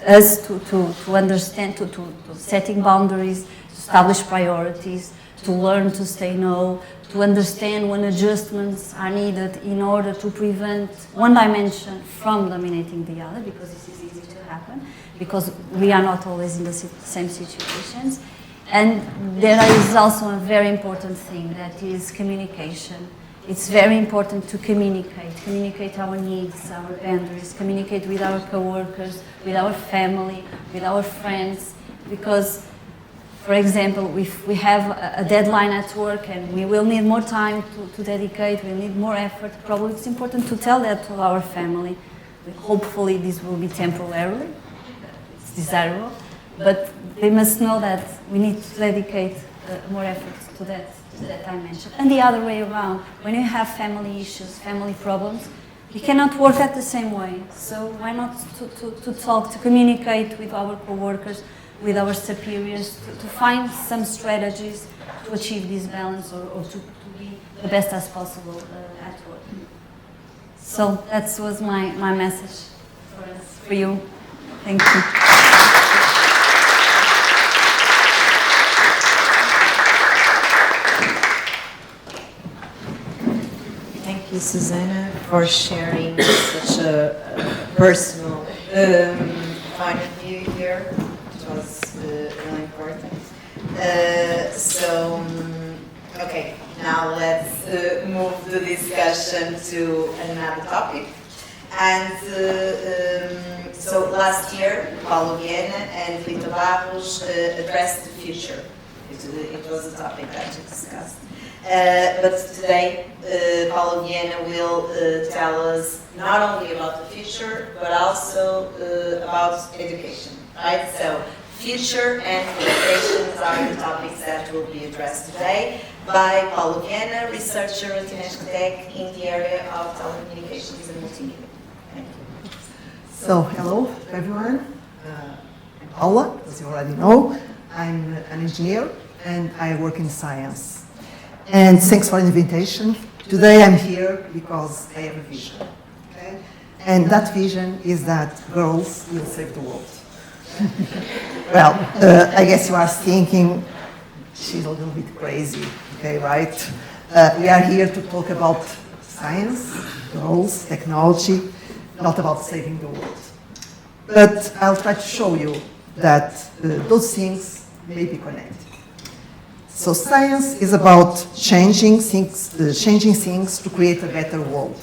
us to understand, to setting boundaries, to establish priorities, to learn to say no, to understand when adjustments are needed in order to prevent one dimension from dominating the other, because this is easy to happen, because we are not always in the same situations. And there is also a very important thing, that is communication. It's very important to communicate our needs, our boundaries, communicate with our coworkers, with our family, with our friends, because, for example, if we have a deadline at work and we will need more time to dedicate, we'll need more effort, probably it's important to tell that to our family. Hopefully this will be temporarily, it's desirable, but they must know that we need to dedicate more effort to that dimension. And the other way around, when you have family issues, family problems, we cannot work at the same way. So why not to talk, to communicate with our co-workers, with our superiors, to find some strategies to achieve this balance, or to be the best as possible at work. So that was my message for you. Thank you. Thank you, Susanna, for sharing such a personal point of view here. It was really important. Okay, now let's move the discussion to another topic. And so last year, Paulo Viena and Rita Barros addressed the future. It was a topic that we discussed. But today, Paulo Viena will tell us not only about the future, but also about education, right? So, future and education are the topics that will be addressed today by Paulo Viena, researcher at INESC TEC in the area of telecommunications and multimedia. Thank you. So, hello everyone. I'm Paula, as you already know. I'm an engineer and I work in science. And thanks for the invitation. Today I'm here because I have a vision. Okay? And that vision is that girls will save the world. Well, I guess you are thinking, she's a little bit crazy, okay, right? We are here to talk about science, girls, technology, not about saving the world. But I'll try to show you that those things may be connected. So science is about changing things to create a better world.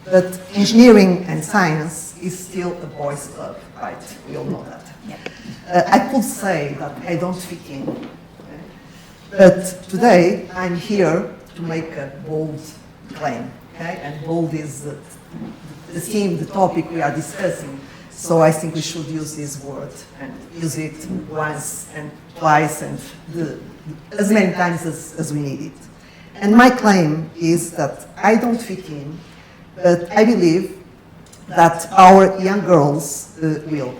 But engineering and science is still a boys' club, right? We all know that. I could say that I don't fit in. Okay? But today, I'm here to make a bold claim, okay? And bold is the theme, the topic we are discussing. So I think we should use this word and use it once and twice and as many times as we need it. And my claim is that I don't fit in, but I believe that our young girls will.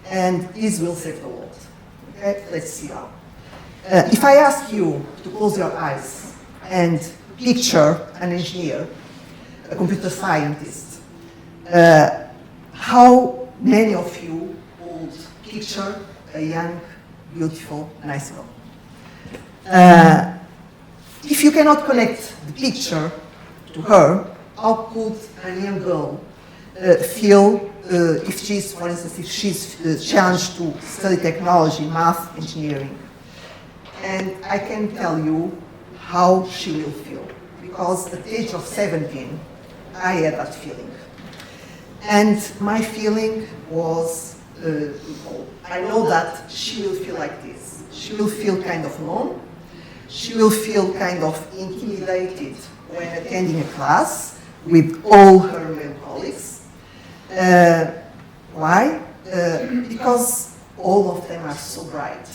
And this will save the world. Okay? Let's see how. If I ask you to close your eyes and picture an engineer, a computer scientist, how many of you would picture a young, beautiful, nice girl? If you cannot connect the picture to her, how could a young girl feel if she's, for instance, if she's challenged to study technology, math, engineering? And I can tell you how she will feel, because at the age of 17, I had that feeling. And my feeling was, I know that she will feel like this. She will feel kind of alone. She will feel kind of intimidated when attending a class with all her male colleagues. Why? Because all of them are so bright,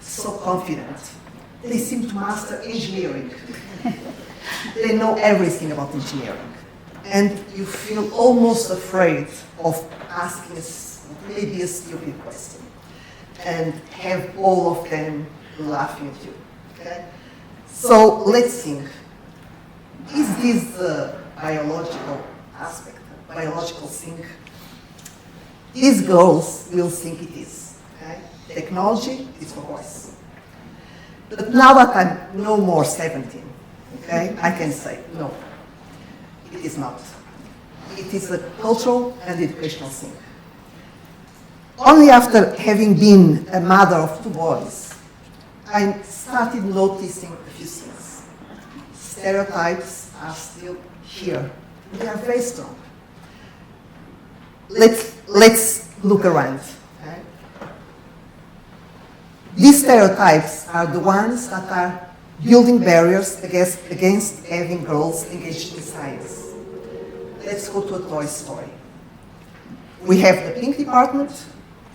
so confident. They seem to master engineering. They know everything about engineering. And you feel almost afraid of asking maybe a stupid question and have all of them laughing at you. Okay? So let's think. Is this the biological aspect, biological thing? These girls will think it is. Okay? Technology is for boys. But now that I'm no more 17, okay, I can say no. It is not. It is a cultural and educational thing. Only after having been a mother of 2 boys, I started noticing a few things. Stereotypes are still here. They are very strong. Let's look around. Okay? These stereotypes are the ones that are building barriers against having girls engaged in science. Let's go to a Toy Story. We have the pink department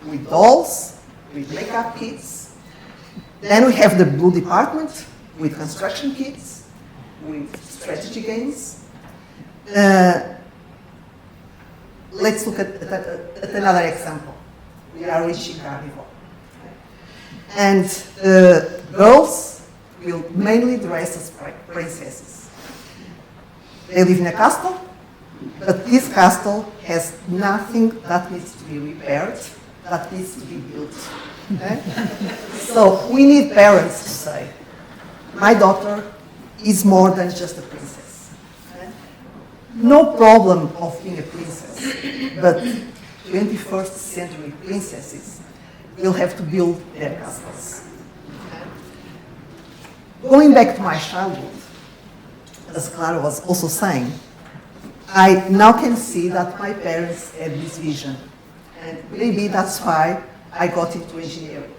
with dolls, with makeup kits. Then we have the blue department with construction kits, with strategy games. Let's look at another example. We are reaching carnival. And girls will mainly dress as princesses. They live in a castle, but this castle has nothing that needs to be repaired, that needs to be built. Okay? So we need parents to say, my daughter is more than just a princess. Okay? No problem of being a princess, but 21st century princesses will have to build their castles. Okay? Going back to my childhood, as Clara was also saying, I now can see that my parents had this vision. And maybe that's why I got into engineering.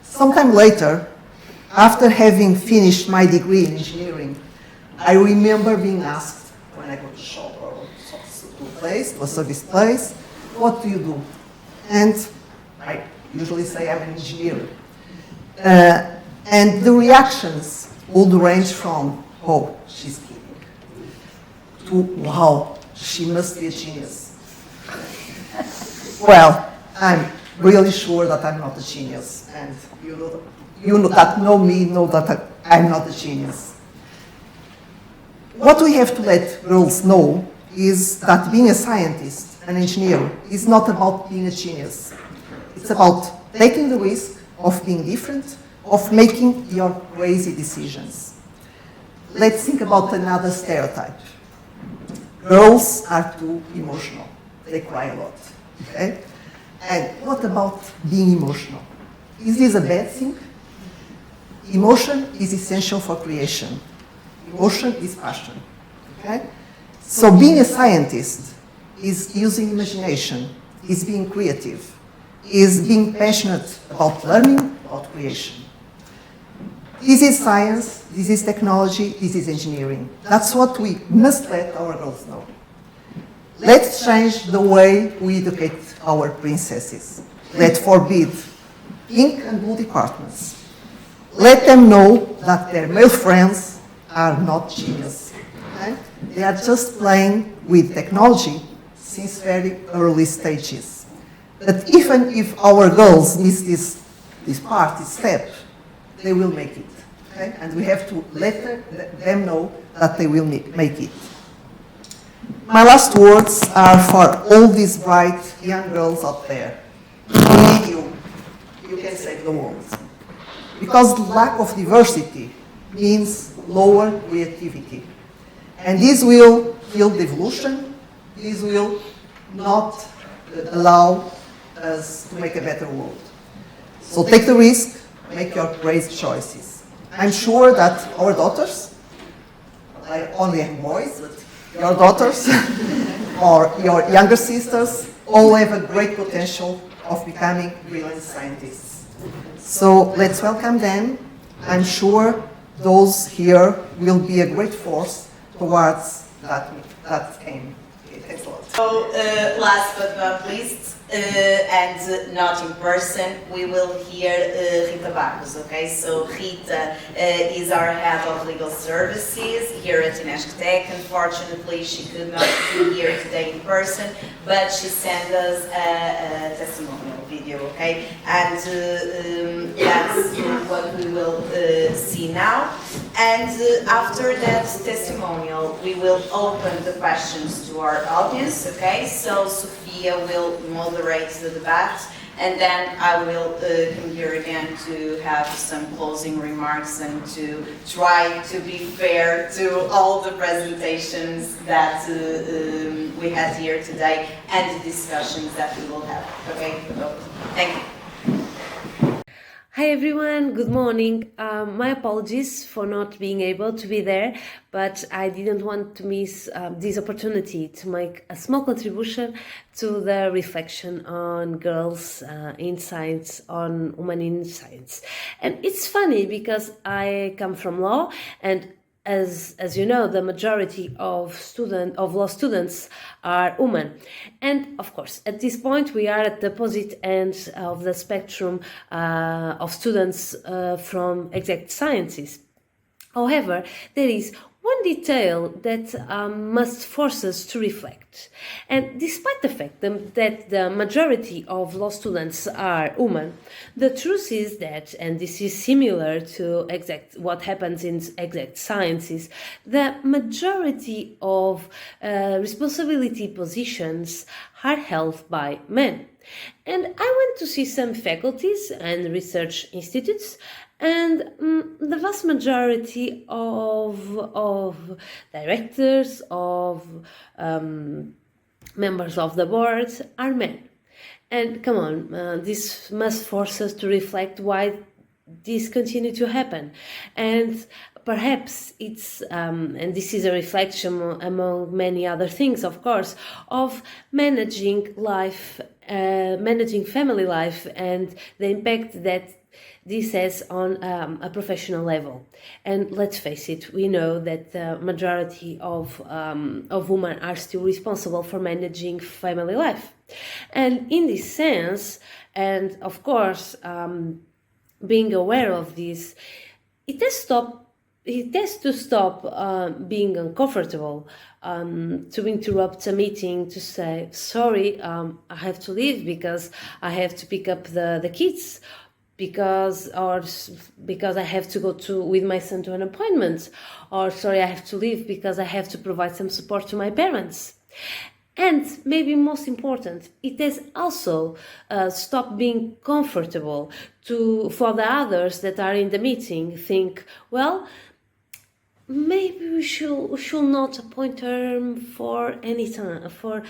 Sometime later, after having finished my degree in engineering, I remember being asked when I go to shop or to a place, to a service place, what do you do? And I usually say I'm an engineer. And the reactions would range from, oh, she's kidding, to, wow, she must be a genius. Well, I'm really sure that I'm not a genius, and you that know me know that I'm not a genius. What we have to let girls know is that being a scientist, an engineer, is not about being a genius. It's about taking the risk of being different, of making your crazy decisions. Let's think about another stereotype. Girls are too emotional. They cry a lot. Okay? And what about being emotional? Is this a bad thing? Emotion is essential for creation. Emotion is passion. Okay? So being a scientist is using imagination, is being creative, is being passionate about learning, about creation. This is science, this is technology, this is engineering. That's what we must let our girls know. Let's change the way we educate our princesses. Let's forbid pink and blue departments. Let them know that their male friends are not genius. Okay? They are just playing with technology since very early stages. But even if our girls miss this step, they will make it. Okay? And we have to let them know that they will make it. My last words are for all these bright young girls out there. We need you. You can save the world. Because lack of diversity means lower creativity. And this will kill the evolution. This will not allow us to make a better world. So take the risk, make your brave choices. I'm sure that our daughters, I only have boys, but your daughters or your younger sisters all have a great potential of becoming brilliant scientists. So let's welcome them. I'm sure those here will be a great force towards that aim. Okay, thanks a lot. So last but not least, and not in person, we will hear Rita Barros, okay? So Rita is our head of legal services here at INESC TEC. Unfortunately, she could not be here today in person, but she sent us a testimonial video, okay? And that's what we will see now. And after that testimonial, we will open the questions to our audience, okay? So Sofia will moderate the debate, and then I will come here again to have some closing remarks and to try to be fair to all the presentations that we had here today and the discussions that we will have, okay? So, thank you. Hi everyone, good morning. My apologies for not being able to be there, but I didn't want to miss this opportunity to make a small contribution to the reflection on girls in science, on women in science. And it's funny because I come from law, and as you know, the majority of law students are women. And of course, at this point, we are at the opposite end of the spectrum of students from exact sciences. However, there is one detail that must force us to reflect. And despite the fact that the majority of law students are women, the truth is that, and this is similar to what happens in exact sciences, the majority of responsibility positions are held by men. And I went to see some faculties and research institutes, and the vast majority of directors, of members of the board are men. And come on, this must force us to reflect why this continues to happen. And perhaps it's, and this is a reflection among many other things, of course, of managing life, managing family life, and the impact that this has on a professional level. And let's face it, we know that the majority of women are still responsible for managing family life. And in this sense, and of course, being aware of this, it has to stop being uncomfortable, to interrupt a meeting, to say, sorry, I have to leave because I have to pick up the kids, because I have to go with my son to an appointment, or sorry, I have to leave because I have to provide some support to my parents. And maybe most important, it has also stopped being comfortable for the others that are in the meeting think, well, maybe we should not appoint her for any time, for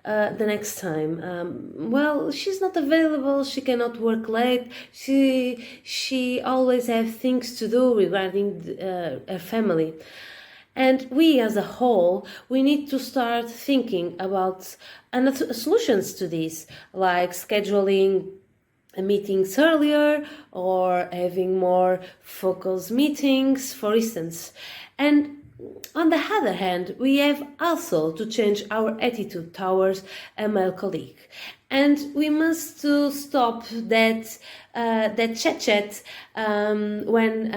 the next time. Well, she's not available, she cannot work late, she always has things to do regarding her family. And we as a whole, we need to start thinking about solutions to this, like scheduling meetings earlier or having more focus meetings, for instance. And on the other hand, we have also to change our attitude towards a male colleague. And we must stop that chat when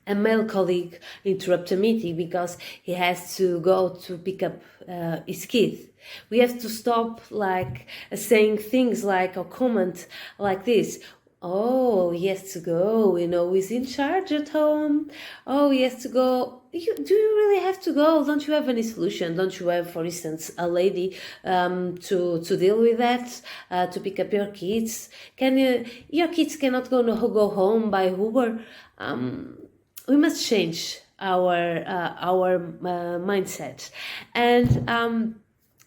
a male colleague interrupts a meeting because he has to go to pick up his kid. We have to stop saying things like or comment like this. Oh, he has to go, he's in charge at home. Oh, he has to go. Do you really have to go? Don't you have any solution? Don't you have, for instance, a lady to deal with that, to pick up your kids? Your kids cannot go home by Uber? We must change our mindset. And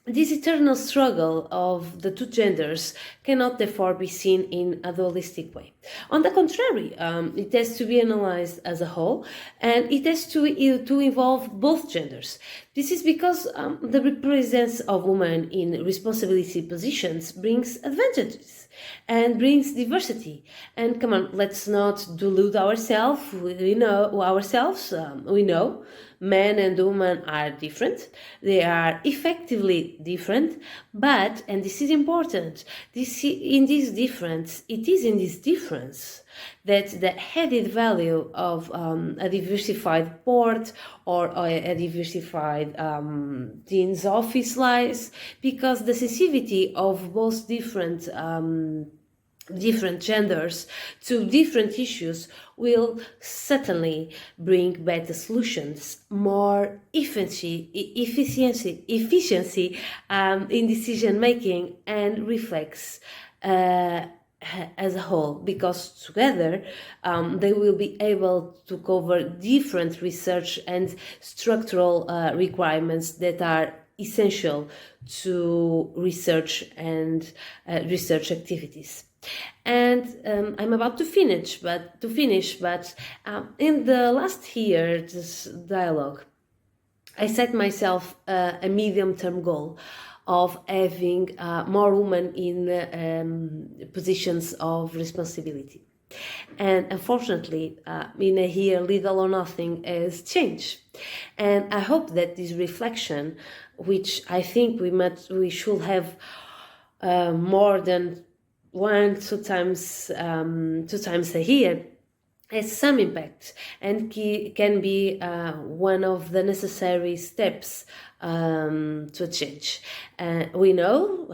this eternal struggle of the two genders cannot therefore be seen in a dualistic way. On the contrary, it has to be analyzed as a whole, and it has to involve both genders. This is because the presence of women in responsibility positions brings advantages and brings diversity. And come on, let's not delude ourselves. We know men and women are different. They are effectively different, but, and this is important, it is in this difference that the added value of a diversified board or a diversified dean's office lies, because the sensitivity of both different genders to different issues will certainly bring better solutions, more efficiency in decision making, and reflects as a whole, because together they will be able to cover different research and structural requirements that are essential to research and research activities. And I'm about to finish, but in the last year's dialogue, I set myself a medium-term goal of having more women in positions of responsibility. And unfortunately, in a year, little or nothing has changed. And I hope that this reflection, which I think we should have more than two times a year, has some impact and can be one of the necessary steps to a change. We know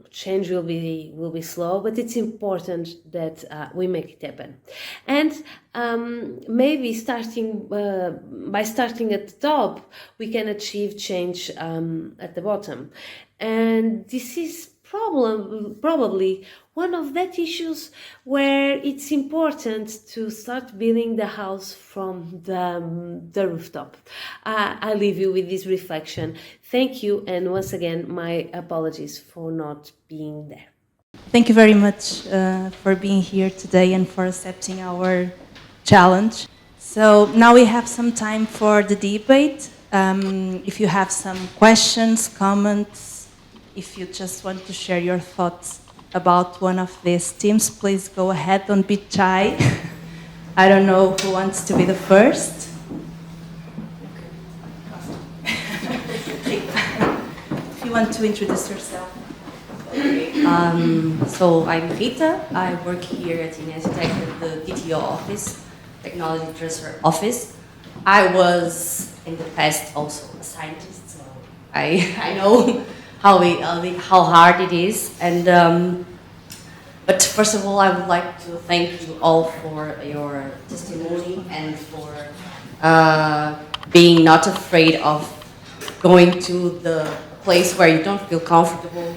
change will be slow, but it's important that we make it happen. And maybe by starting at the top, we can achieve change at the bottom. And this is probably one of that issues where it's important to start building the house from the rooftop. I leave you with this reflection. Thank you, and once again, my apologies for not being there. Thank you very much for being here today and for accepting our challenge. So now we have some time for the debate. If you have some questions, comments, if you just want to share your thoughts about one of these teams, please go ahead, don't be shy. I don't know who wants to be the first. If you want to introduce yourself. So I'm Rita. I work here at INESC TEC at the TTO office, Technology Transfer Office. I was in the past also a scientist, so I know how hard it is. And but first of all, I would like to thank you all for your testimony and for being not afraid of going to the place where you don't feel comfortable.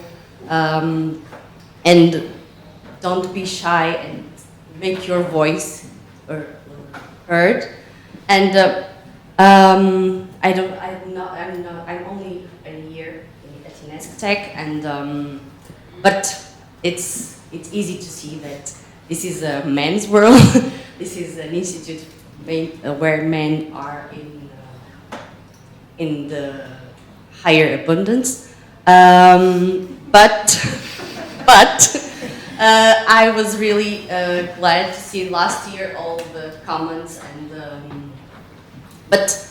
And don't be shy and make your voice heard. And I'm only a year at INESC TEC, and but it's easy to see that this is a men's world. This is an institute where men are in the higher abundance. But I was really glad to see last year all the comments and but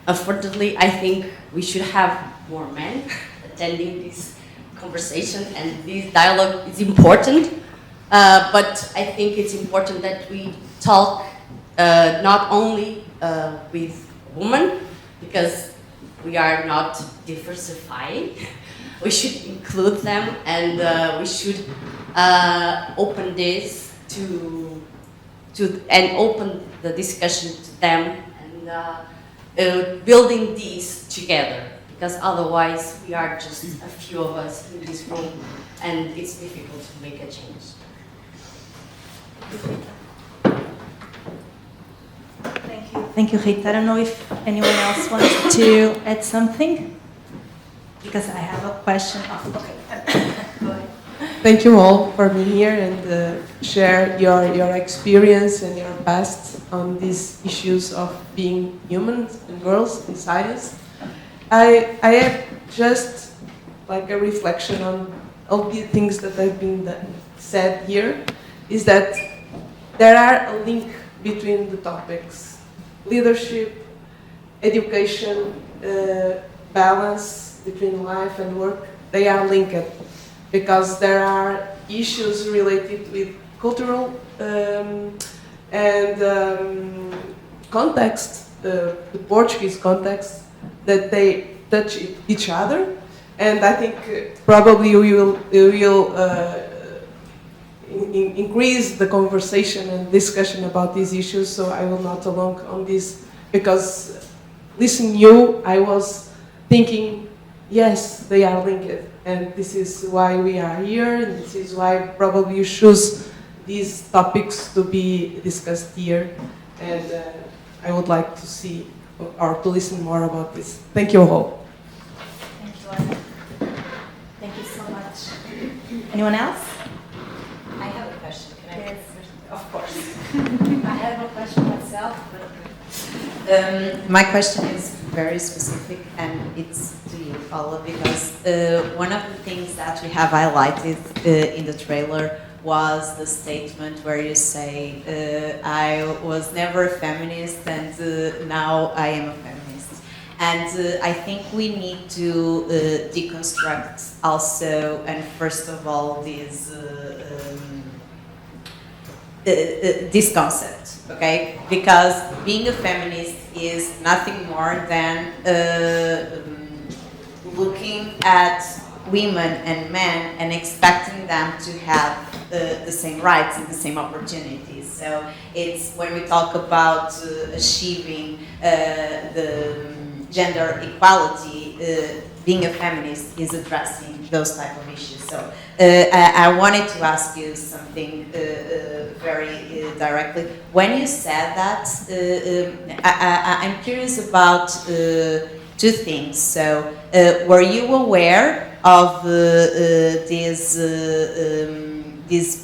unfortunately I think we should have more men attending this conversation, and this dialogue is important, but I think it's important that we talk not only with women, because we are not diversifying. We should include them, and we should open this to and open the discussion to them, and building these together, because otherwise we are just a few of us in this room and it's difficult to make a change. Thank you, Rita. I don't know if anyone else wants to add something, because I have a question. Oh, okay. Go ahead. Thank you all for being here and share your experience and your past on these issues of being humans and girls in science. I have just like a reflection on all the things that have been said here, is that there are a link between the topics. Leadership, education, balance between life and work, they are linked, because there are issues related with cultural and context, the Portuguese context, that they touch each other, and I think probably we will increase the conversation and discussion about these issues. So I will not alone on this, because listening you, I was thinking, yes, they are linked, and this is why we are here, and this is why probably you choose these topics to be discussed here, and I would like to see or to listen more about this. Thank you all. Thank you, Anna. Thank you so much. Anyone else? I have a question. Can I? Yes, Of course. I have a question myself, but My question is very specific, and it's to you, Paula, because one of the things that we have highlighted in the trailer was the statement where you say, I was never a feminist, and now I am a feminist. And I think we need to deconstruct also, and first of all, this concept, okay? Because being a feminist is nothing more than looking at women and men and expecting them to have the same rights and the same opportunities. So it's when we talk about achieving the gender equality, being a feminist is addressing those type of issues. So I wanted to ask you something very directly. When you said that, I'm curious about two things. So were you aware of this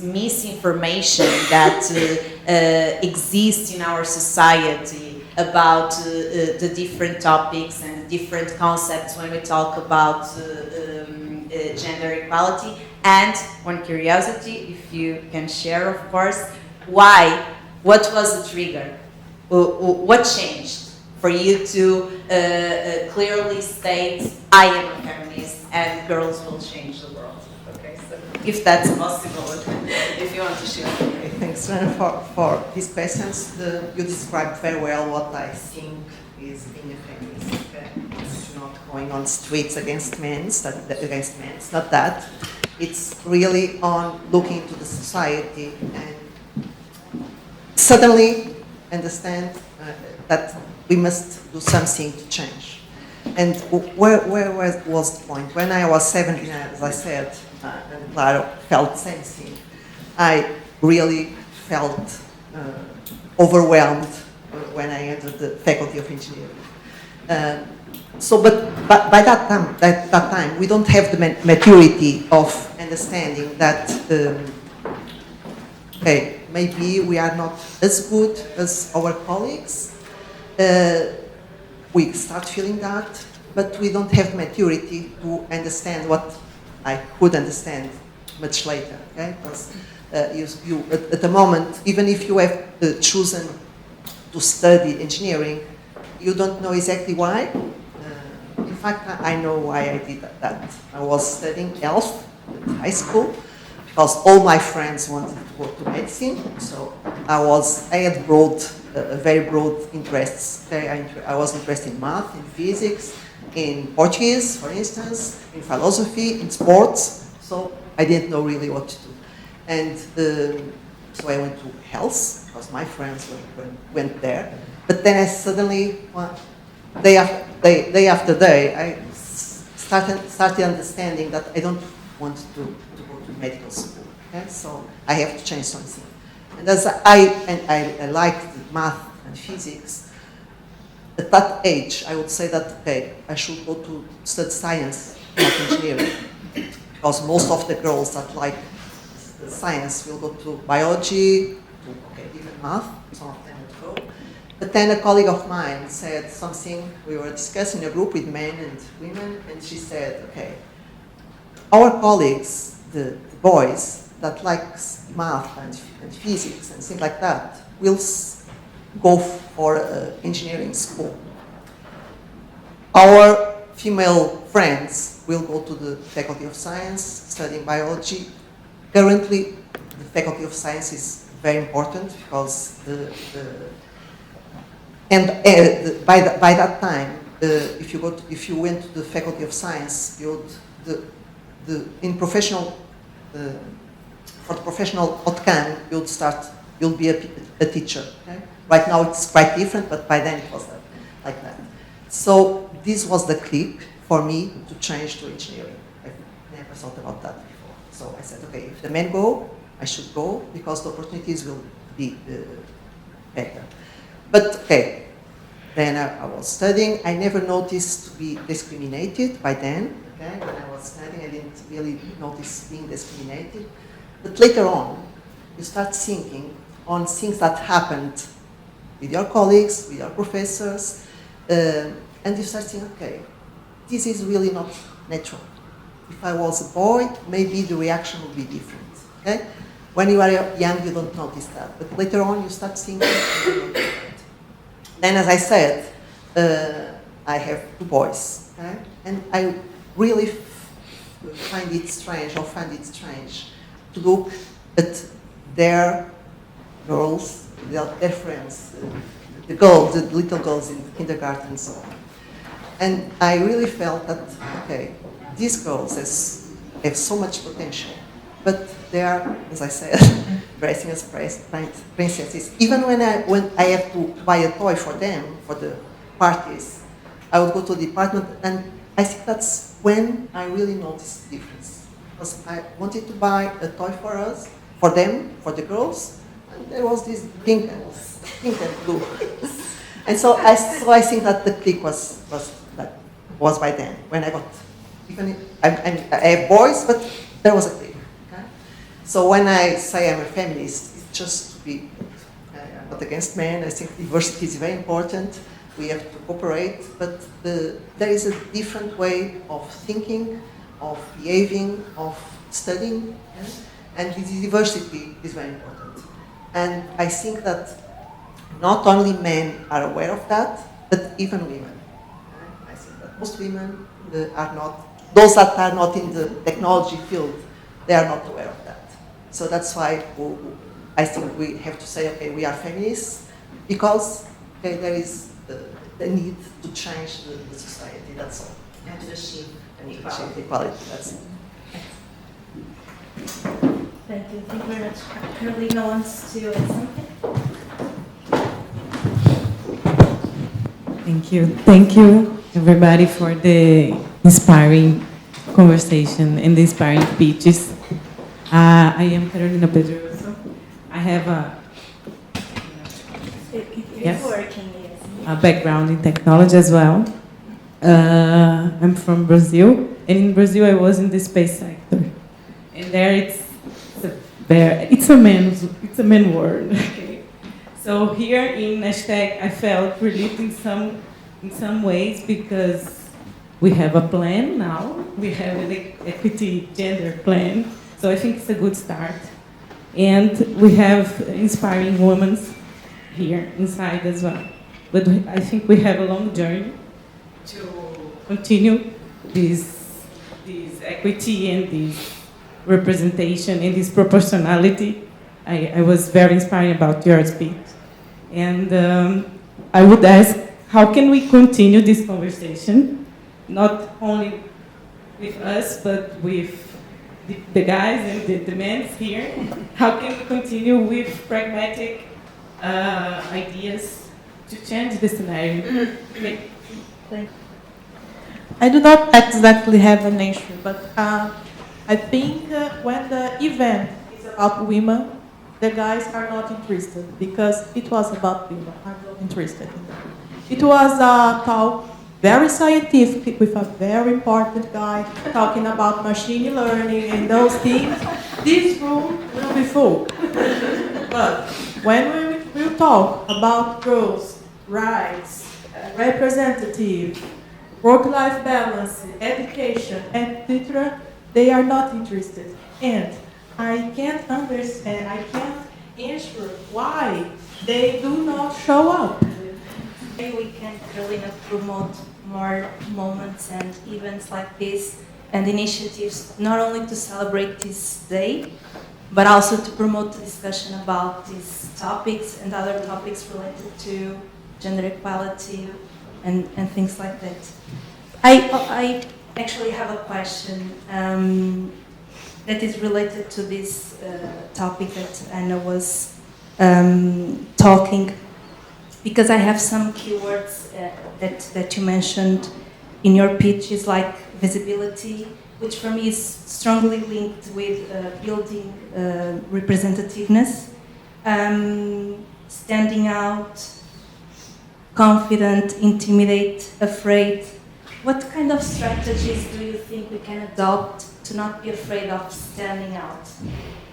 misinformation that exists in our society about the different topics and different concepts when we talk about gender equality? And one curiosity, if you can share, of course, why? What was the trigger? What changed for you to clearly state, I am a feminist and girls will change the world? Okay, so if that's possible, if you want to share. Okay, thanks, Joanna, for these questions. You described very well what I think is being a feminist. It's not going on streets against men, it's not that. It's really on looking into the society and suddenly understand that we must do something to change. And where was the point? When I was 17, as I said, and Clara felt the same thing, I really felt overwhelmed when I entered the Faculty of Engineering. But by that time, we don't have the maturity of understanding that, okay, maybe we are not as good as our colleagues. We start feeling that. but we don't have maturity to understand what I could understand much later. Okay? Because at the moment, even if you have chosen to study engineering, you don't know exactly why. In fact, I know why I did that. I was studying health at high school because all my friends wanted to go to medicine. So I had very broad interests. Okay? I was interested in math, in physics, in Portuguese, for instance, in philosophy, in sports. So I didn't know really what to do. And so I went to health because my friends went there. But then I suddenly, day after day, I started understanding that I don't want to go to medical school. Okay? So I have to change something. And as I liked math and physics, at that age, I would say that, okay, I should go to study science, not engineering. Because most of the girls that like science will go to biology, even math, some of them would go. But then a colleague of mine said something, we were discussing a group with men and women, and she said, okay, our colleagues, the boys that like math and physics and things like that, will go for engineering school. Our female friends will go to the Faculty of Science, studying biology. Currently, the Faculty of Science is very important because by that time, if you went to the Faculty of Science, in professional for the professional outcome, you'll be a teacher. Okay? Right now it's quite different, but by then it was like that. So this was the click for me to change to engineering. I never thought about that before. So I said, okay, if the men go, I should go because the opportunities will be better. But okay, then I was studying. I never noticed to be discriminated by then. Okay? When I was studying, I didn't really notice being discriminated. But later on, you start thinking on things that happened with your colleagues, with your professors, and you start thinking, okay, this is really not natural. If I was a boy, maybe the reaction would be different. Okay? When you are young, you don't notice that. But later on, you start thinking, then as I said, I have 2 boys. Okay? And I really find it strange to look at their girls, their friends, the little girls in kindergarten and so on. And I really felt that, okay, these girls have so much potential, but they are, as I said, dressing as princesses. Even when I have to buy a toy for them, for the parties, I would go to the department, and I think that's when I really noticed the difference. Because I wanted to buy a toy for them, for the girls, and there was this pink and blue. And so I think that the click was by then, when I got, I have boys, but there was a click. Okay? So when I say I'm a feminist, it's just to be not against men. I think diversity is very important. We have to cooperate, but there is a different way of thinking, of behaving, of studying, and the diversity is very important. And I think that not only men are aware of that, but even women. I think that most women are not, those that are not in the technology field, they are not aware of that. So that's why I think we have to say, okay, we are feminists, because okay, there is the need to change the society, that's all. And to achieve equality, that's it. Thank you. Thank you very much. Carolina wants to add something. Thank you. Thank you, everybody, for the inspiring conversation and the inspiring speeches. I am Carolina Pedroso. I have a background in technology as well. I'm from Brazil, and in Brazil I was in the space sector. And there it's a man world. Okay. So here in INESC TEC I felt relieved in some ways because we have a plan now. We have an equity gender plan. So I think it's a good start. And we have inspiring women here inside as well. But I think we have a long journey to continue this equity and this representation and this proportionality. I was very inspired about your speech. And I would ask, how can we continue this conversation, not only with us, but with the guys and the men here? How can we continue with pragmatic ideas to change the scenario? I do not exactly have an answer, but I think when the event is about women, the guys are not interested because it was about women. I'm not interested in that. It was a talk, very scientific, with a very important guy talking about machine learning and those things. This room will be full. But when we will talk about girls' rights, representative, work-life balance, education, etc., they are not interested. And I can't understand, I can't answer why they do not show up. Maybe we can, Carolina, promote more moments and events like this and initiatives, not only to celebrate this day, but also to promote the discussion about these topics and other topics related to gender equality and things like that. I actually have a question that is related to this topic that Anna was talking, because I have some keywords that you mentioned in your pitch, is like visibility, which for me is strongly linked with building representativeness, standing out, confident, intimidate, afraid. What kind of strategies do you think we can adopt to not be afraid of standing out?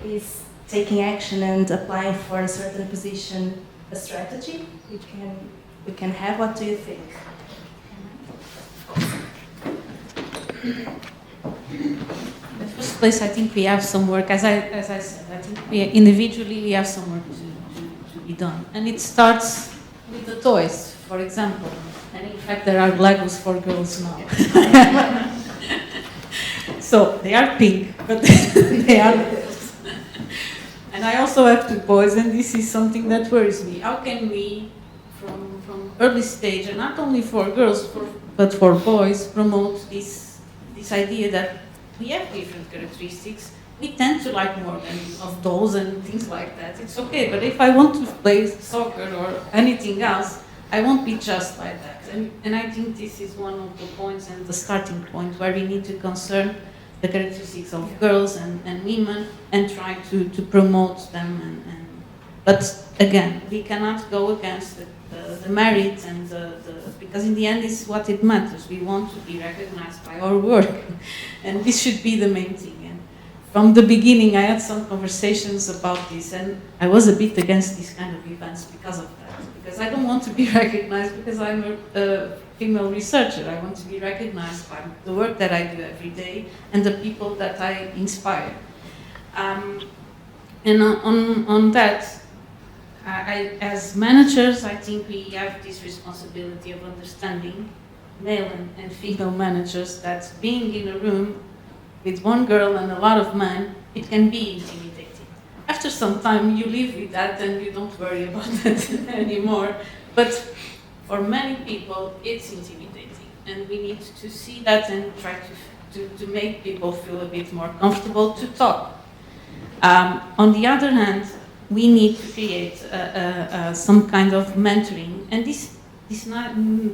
Is taking action and applying for a certain position a strategy we can have? What do you think? In the first place, I think we have some work, as I said, I think individually we have some work to be done. And it starts with the toys, for example. And in fact, there are Legos for girls now. So they are pink, but they are girls. And I also have 2 boys, and this is something that worries me. How can we, from early stage, and not only for girls, but for boys, promote this idea that we have different characteristics. We tend to like more than of dolls and things like that. It's okay, but if I want to play soccer or anything else, I won't be just like that. And I think this is one of the points and the starting point where we need to concern the characteristics of girls and women and try to promote them. But again, we cannot go against the merit and because in the end it's what it matters. We want to be recognized by our work, and this should be the main thing. And from the beginning, I had some conversations about this, and I was a bit against these kind of events because of that. Because I don't want to be recognized because I'm a female researcher. I want to be recognized by the work that I do every day and the people that I inspire. And on that, as managers, I think we have this responsibility of understanding, male and female managers, that being in a room with one girl and a lot of men, it can be intimidating. After some time, you live with that and you don't worry about that anymore. But for many people, it's intimidating. And we need to see that and try to make people feel a bit more comfortable to talk. On the other hand, we need to create some kind of mentoring. And this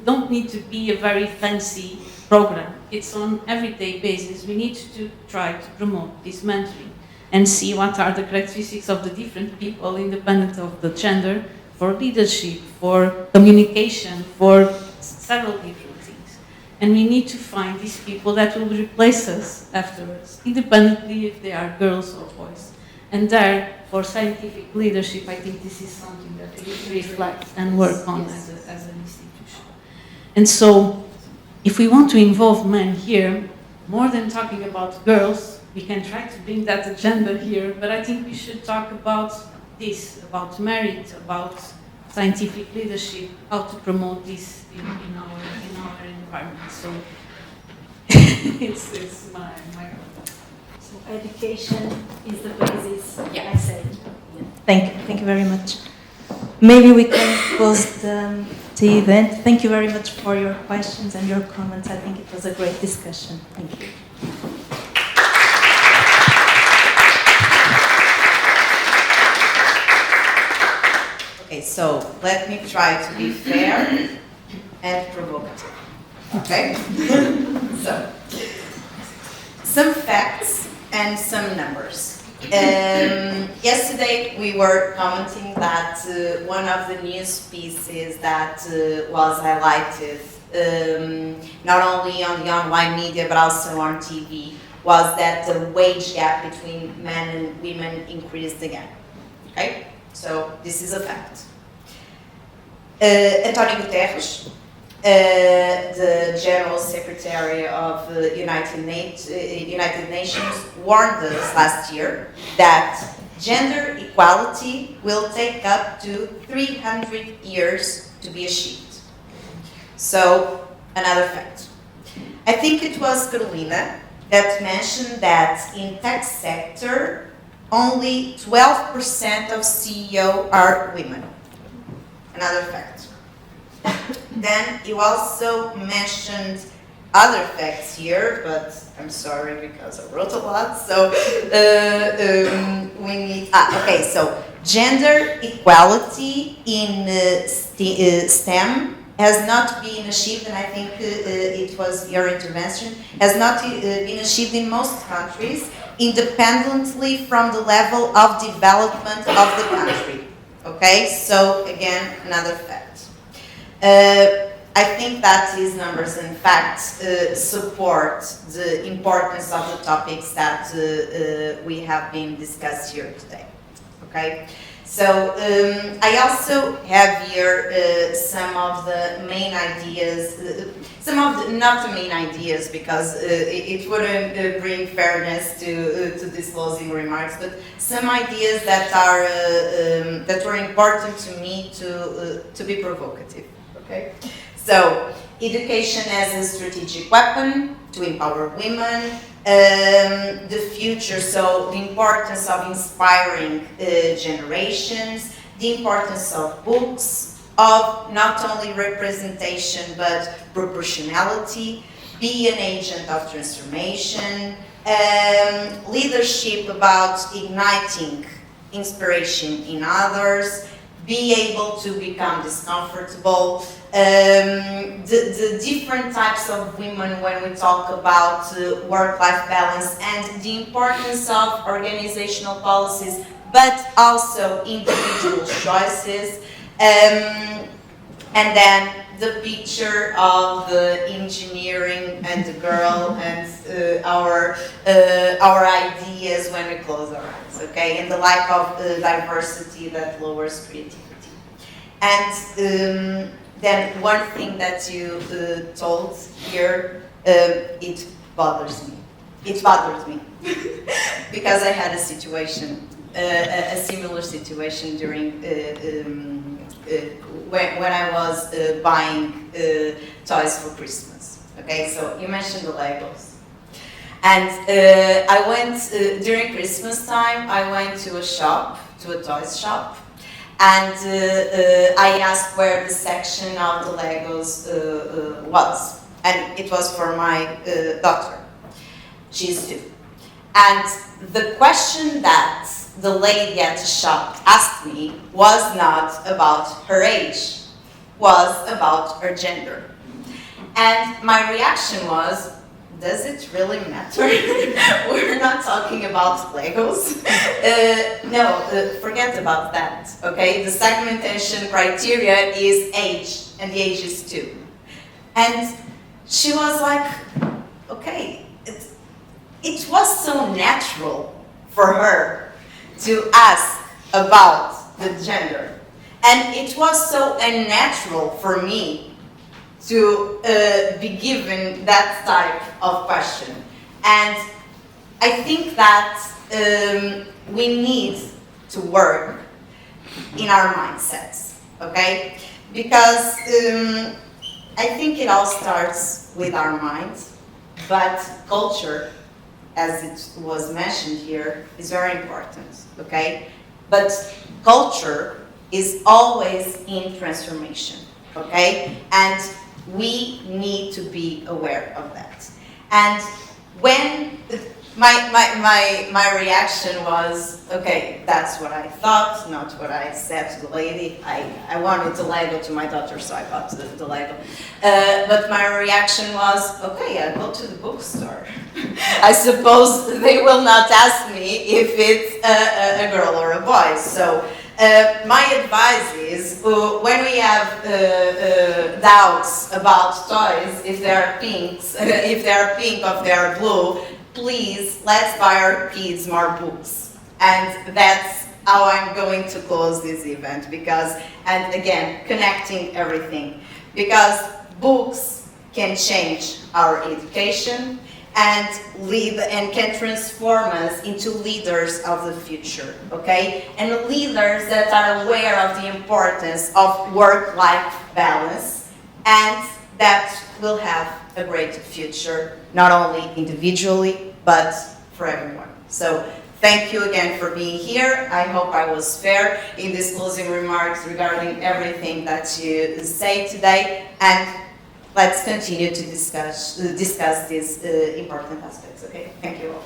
don't need to be a very fancy program. It's on everyday basis. We need to try to promote this mentoring and see what are the characteristics of the different people, independent of the gender, for leadership, for communication, for several different things. And we need to find these people that will replace us afterwards, independently if they are girls or boys. And there, for scientific leadership, I think this is something that we need to reflect and work on as an institution. And so, if we want to involve men here, more than talking about girls, we can try to bring that agenda here, but I think we should talk about this, about merit, about scientific leadership, how to promote this in our environment. So it's my So education is the basis, Yeah. I said. Thank you very much. Maybe we can close the event. Thank you very much for your questions and your comments. I think it was a great discussion. Thank you. Okay, so let me try to be fair and provocative. Okay? So, some facts and some numbers. Yesterday we were commenting that one of the news pieces that was highlighted not only on the online media but also on TV was that the wage gap between men and women increased again. Okay? So this is a fact. António Guterres, the General Secretary of the United Nations, warned us last year that gender equality will take up to 300 years to be achieved. So, another fact. I think it was Carolina that mentioned that in tech sector, only 12% of CEO are women. Another fact. Then you also mentioned other facts here, but I'm sorry because I wrote a lot, so we need... okay, so gender equality in STEM has not been achieved, and I think it was your intervention, has not been achieved in most countries, independently from the level of development of the country. Okay, so again, another fact. I think that these numbers, in fact, support the importance of the topics that we have been discussed here today. Okay, so I also have here some of the main ideas, not the main ideas because it wouldn't bring fairness to these closing remarks, but some ideas that are that were important to me to be provocative. Okay, so education as a strategic weapon to empower women, the future, so the importance of inspiring generations, the importance of books, of not only representation but proportionality, be an agent of transformation, leadership about igniting inspiration in others, be able to become discomfortable, the different types of women when we talk about work-life balance and the importance of organizational policies, but also individual choices, and then the picture of the engineering and the girl and our ideas when we close our eyes, okay, and the lack of diversity that lowers creativity. And then one thing that you told here, it bothers me. It bothers me because I had a situation, a similar situation during when I was buying toys for Christmas. Okay, so you mentioned the Legos. And I went, during Christmas time, I went to a shop, to a toys shop, and I asked where the section of the Legos was. And it was for my daughter. She's 2. And the question that the lady at the shop asked me was not about her age, was about her gender. And my reaction was, does it really matter? We're not talking about Legos. No, forget about that, okay? The segmentation criteria is age, and the age is 2. And she was like, okay, it was so natural for her to ask about the gender. And it was so unnatural for me to be given that type of question. And I think that we need to work in our mindsets, okay? Because I think it all starts with our minds, but culture, as it was mentioned here, is very important, okay? But culture is always in transformation, okay? And we need to be aware of that. And when my reaction was, okay, that's what I thought, not what I said to the lady. I wanted the Lego to my daughter, so I got the Lego. But my reaction was, okay, I go to the bookstore. I suppose they will not ask me if it's a girl or a boy. So my advice is, when we have doubts about toys, if they're pinks, if they're pink or they're blue, please, let's buy our kids more books. And that's how I'm going to close this event, because, and again, connecting everything, because books can change our education and lead and can transform us into leaders of the future, okay? And leaders that are aware of the importance of work-life balance, and that will have a great future, not only individually, but for everyone. So thank you again for being here. I hope I was fair in these closing remarks regarding everything that you say today, and let's continue to discuss these important aspects, okay? Thank you all.